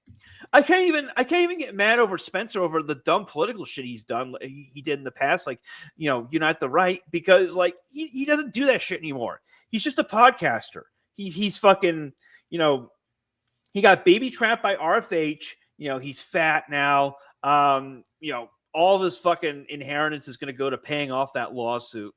I can't even get mad over Spencer over the dumb political shit he's done. He did in the past, like, unite the right, because like he doesn't do that shit anymore. He's just a podcaster. He's fucking, he got baby trapped by RFH. He's fat now. All of his fucking inheritance is going to go to paying off that lawsuit.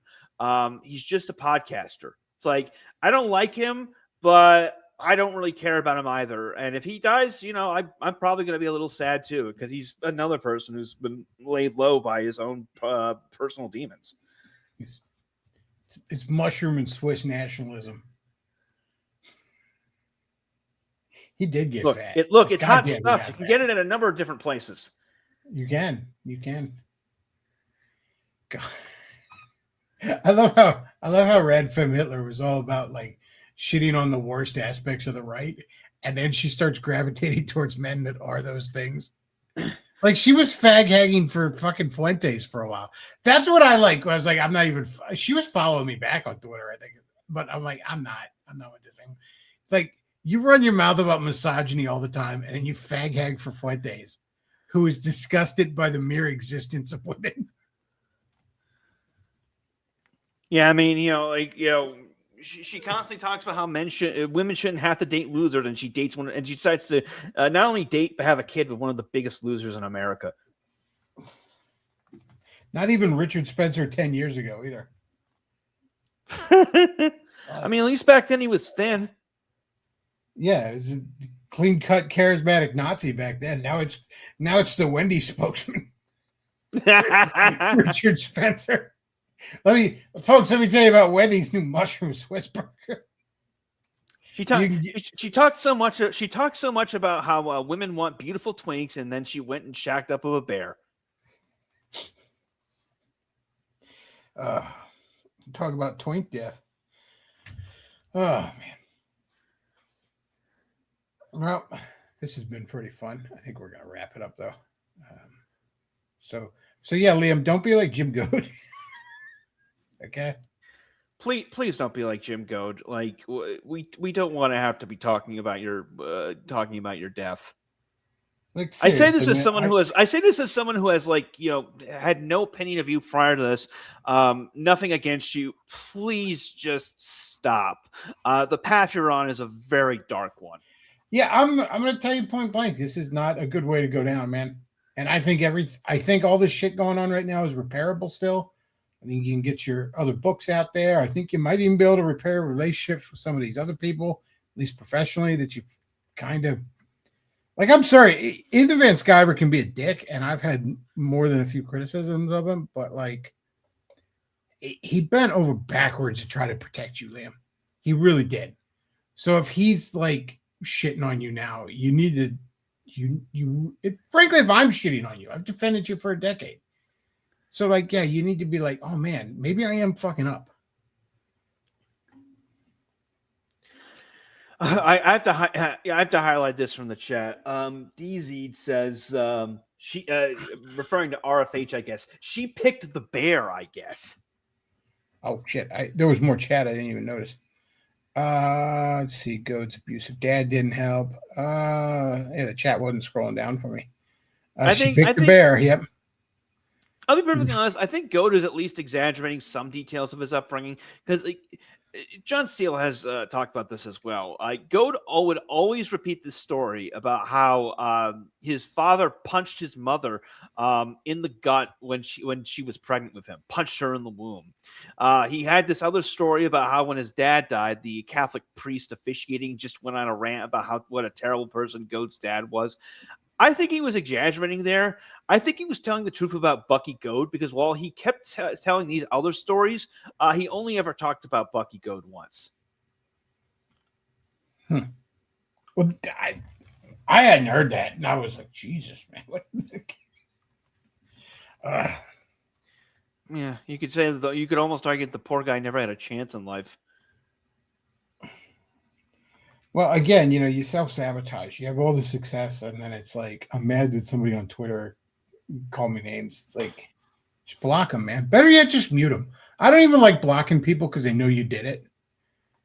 He's just a podcaster. It's like, I don't like him, but I don't really care about him either. And if he dies, I'm probably going to be a little sad too, because he's another person who's been laid low by his own personal demons. It's mushroom and Swiss nationalism. He did get fat. It's hot stuff. You can get it at a number of different places. You can. God. I love how Red Femme Hitler was all about like shitting on the worst aspects of the right, and then she starts gravitating towards men that are those things. Like she was fag hagging for fucking Fuentes for a while. That's what I like. I was like, I'm not even. She was following me back on Twitter, I think, but I'm like, I'm not with this thing. It's like you run your mouth about misogyny all the time, and then you fag hag for Fuentes, who is disgusted by the mere existence of women. Yeah, I mean, she constantly talks about how women shouldn't have to date losers, and she dates one, and she decides to not only date but have a kid with one of the biggest losers in America. Not even Richard Spencer 10 years ago either. I mean, at least back then he was thin. Yeah, it was a clean-cut, charismatic Nazi back then. Now it's the Wendy's spokesman, Richard Spencer. Let me tell you about Wendy's new mushroom Swiss burger. She talked so much about how women want beautiful twinks, and then she went and shacked up with a bear. Talk about twink death. Oh man. Well, this has been pretty fun. I think we're gonna wrap it up though. So yeah, Liam, don't be like Jim Goad. Okay. Please don't be like Jim Goad. Like we don't want to have to be talking about your death. Like, I say this as someone who has like, had no opinion of you prior to this. Nothing against you. Please just stop. The path you're on is a very dark one. Yeah, I'm going to tell you point blank. This is not a good way to go down, man. And I think all this shit going on right now is repairable still. I think you can get your other books out there. I think you might even be able to repair relationships with some of these other people, at least professionally, that you kind of like. I'm sorry, Ethan Van Sciver can be a dick, and I've had more than a few criticisms of him, but like he bent over backwards to try to protect you, Liam. He really did. So if he's like shitting on you now, you need to frankly, if I'm shitting on you, I've defended you for a decade. So, like, yeah, you need to be like, oh, man, maybe I am fucking up. I have to highlight this from the chat. DZ says she referring to RFH, I guess. She picked the bear, I guess. Oh, shit. There was more chat I didn't even notice. Let's see. Goad's abusive dad didn't help. Yeah, the chat wasn't scrolling down for me. She picked the bear. Yep. I'll be perfectly honest. I think Goad is at least exaggerating some details of his upbringing, because John Steele has talked about this as well. Goad would always repeat this story about how his father punched his mother in the gut when she was pregnant with him, punched her in the womb. He had this other story about how when his dad died, the Catholic priest officiating just went on a rant about what a terrible person Goad's dad was. I think he was exaggerating there. I think he was telling the truth about Bucky Goad because while he kept telling these other stories, he only ever talked about Bucky Goad once. Well, I hadn't heard that, and I was like, Jesus, man, what is it? Yeah, you could say that. You could almost argue that the poor guy never had a chance in life. Well, again, you self-sabotage. You have all the success, and then it's like, I'm mad that somebody on Twitter called me names. It's like, just block them, man. Better yet, just mute them. I don't even like blocking people because they know you did it.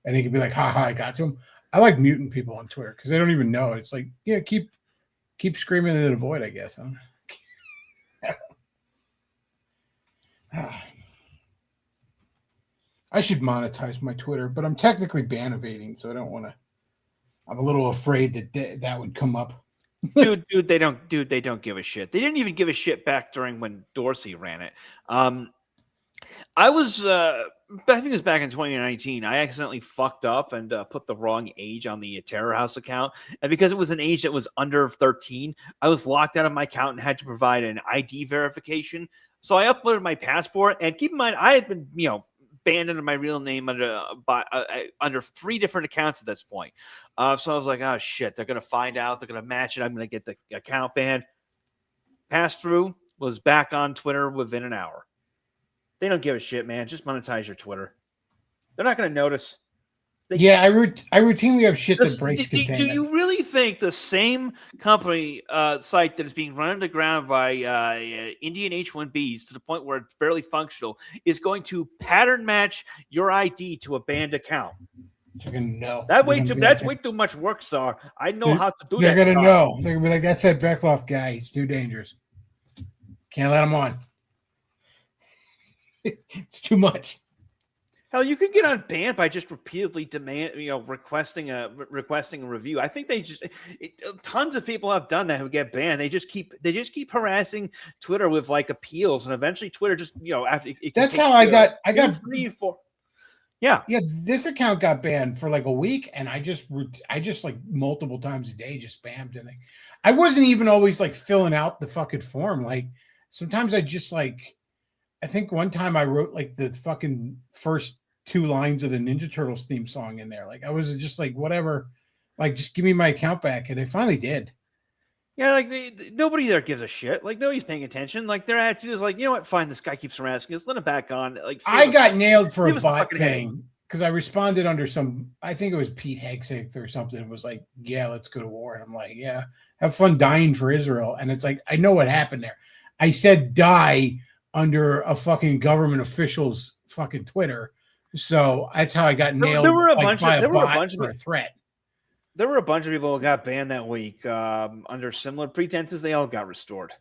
And they can be like, ha, I got to them. I like muting people on Twitter because they don't even know. It's like, yeah, keep screaming into the void, I guess. I should monetize my Twitter, but I'm technically ban evading, so I don't want to. I'm a little afraid that would come up. dude, they don't give a shit. They didn't even give a shit back during when Dorsey ran it. I think it was back in 2019. I accidentally fucked up and put the wrong age on the Terror House account. And because it was an age that was under 13, I was locked out of my account and had to provide an ID verification. So I uploaded my passport. And keep in mind, I had been, banned under my real name under 3 different accounts at this point. So I was like, oh, shit, they're going to find out. They're going to match it. I'm going to get the account banned. Passed through, was back on Twitter within an hour. They don't give a shit, man. Just monetize your Twitter. They're not going to notice. I routinely have shit that breaks containment. Do you really think the same company site that is being run underground by Indian H-1Bs to the point where it's barely functional is going to pattern match your ID to a banned account? No. That's way too much work, sir. I know how to do that. They're going to know. They're going to be like, that's that Beglov guy. He's too dangerous. Can't let him on. It's too much. Hell, you could get unbanned by just repeatedly requesting a review. I think tons of people have done that who get banned. They just keep harassing Twitter with like appeals, and eventually Twitter just after. That's how I got 3, 4. Yeah. This account got banned for like a week, and I just like multiple times a day just spammed, and I wasn't even always like filling out the fucking form. Like sometimes I just like. I think one time I wrote like the fucking first 2 lines of the Ninja Turtles theme song in there. Like I was just like, whatever, like just give me my account back. And they finally did. Yeah, like nobody there gives a shit. Like nobody's paying attention. Like their attitude is like, you know what? Fine, this guy keeps harassing us. Let him back on. Like I got nailed for a bot thing because I responded under I think it was Pete Hegseth or something. It was like, yeah, let's go to war. And I'm like, yeah, have fun dying for Israel. And it's like, I know what happened there. I said die under a fucking government official's fucking Twitter. So that's how I got nailed. There were a bunch of a threat. There were a bunch of people who got banned that week under similar pretenses. They all got restored.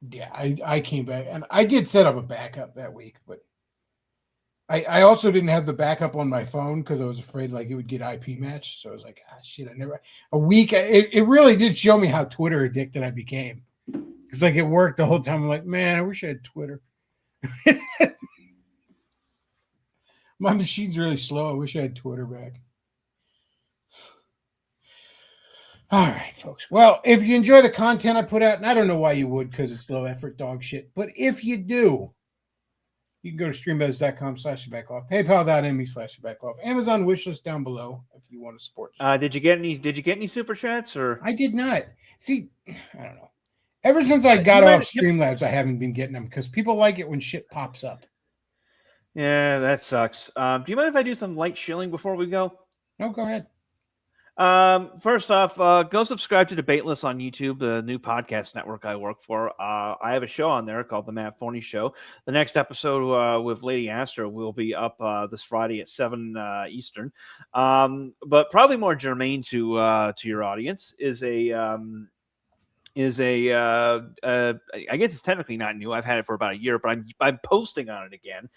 Yeah, I came back and I did set up a backup that week, but I also didn't have the backup on my phone because I was afraid like it would get IP matched. So I was like, shit, it really did show me how Twitter addicted I became. Because like it worked the whole time. I'm like, man, I wish I had Twitter. My machine's really slow. I wish I had Twitter back. All right, folks. Well, if you enjoy the content I put out, and I don't know why you would because it's low effort dog shit, but if you do, you can go to streambuzz.com/Beglov, paypal.me/Beglov, Amazon wishlist down below if you want to support. Did you get any super chats or? I did not. See, I don't know. Ever since I got off Streamlabs, I haven't been getting them because people like it when shit pops up. Yeah, that sucks. Do you mind if I do some light shilling before we go? No, go ahead. First off, go subscribe to Debateless on YouTube, the new podcast network I work for. I have a show on there called The Matt Forney Show. The next episode with Lady Astra will be up this Friday at 7 Eastern. But probably more germane to your audience is I guess it's technically not new. I've had it for about a year, but I'm posting on it again.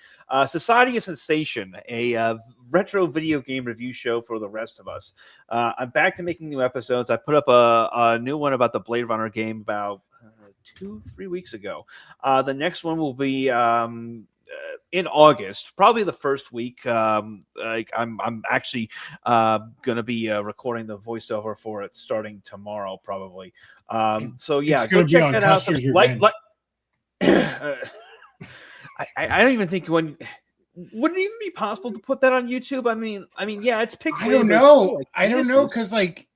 Society of Sensation, a retro video game review show for the rest of us. I'm back to making new episodes. I put up a new one about the Blade Runner game about 2-3 weeks ago. The next one will be in August, probably the first week. Like I'm actually gonna be recording the voiceover for it starting tomorrow, probably. So yeah, It's go going to be check on that out. Custer's Revenge. I don't even think would it even be possible to put that on YouTube? I mean, yeah, it's pixelated. I don't but it's still know. like I don't know penises. because like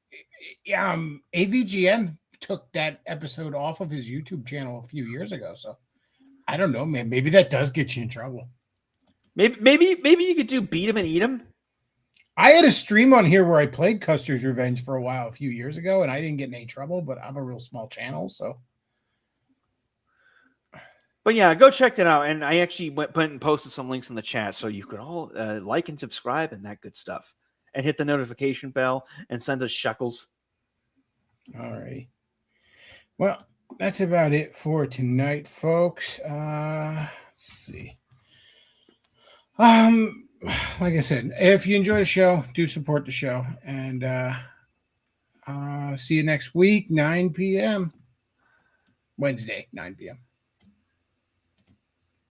AVGN took that episode off of his YouTube channel a few years ago. So I don't know, man. Maybe that does get you in trouble. Maybe you could do beat him and eat him. I had a stream on here where I played Custer's Revenge for a while a few years ago, and I didn't get in any trouble. But I'm a real small channel, so. But yeah, go check that out. And I actually went and posted some links in the chat, so you could all like and subscribe and that good stuff, and hit the notification bell and send us shekels. All right. Well, that's about it for tonight, folks. Let's see. Like I said, if you enjoy the show, do support the show, and see you next week, 9 p.m. Wednesday, 9 p.m.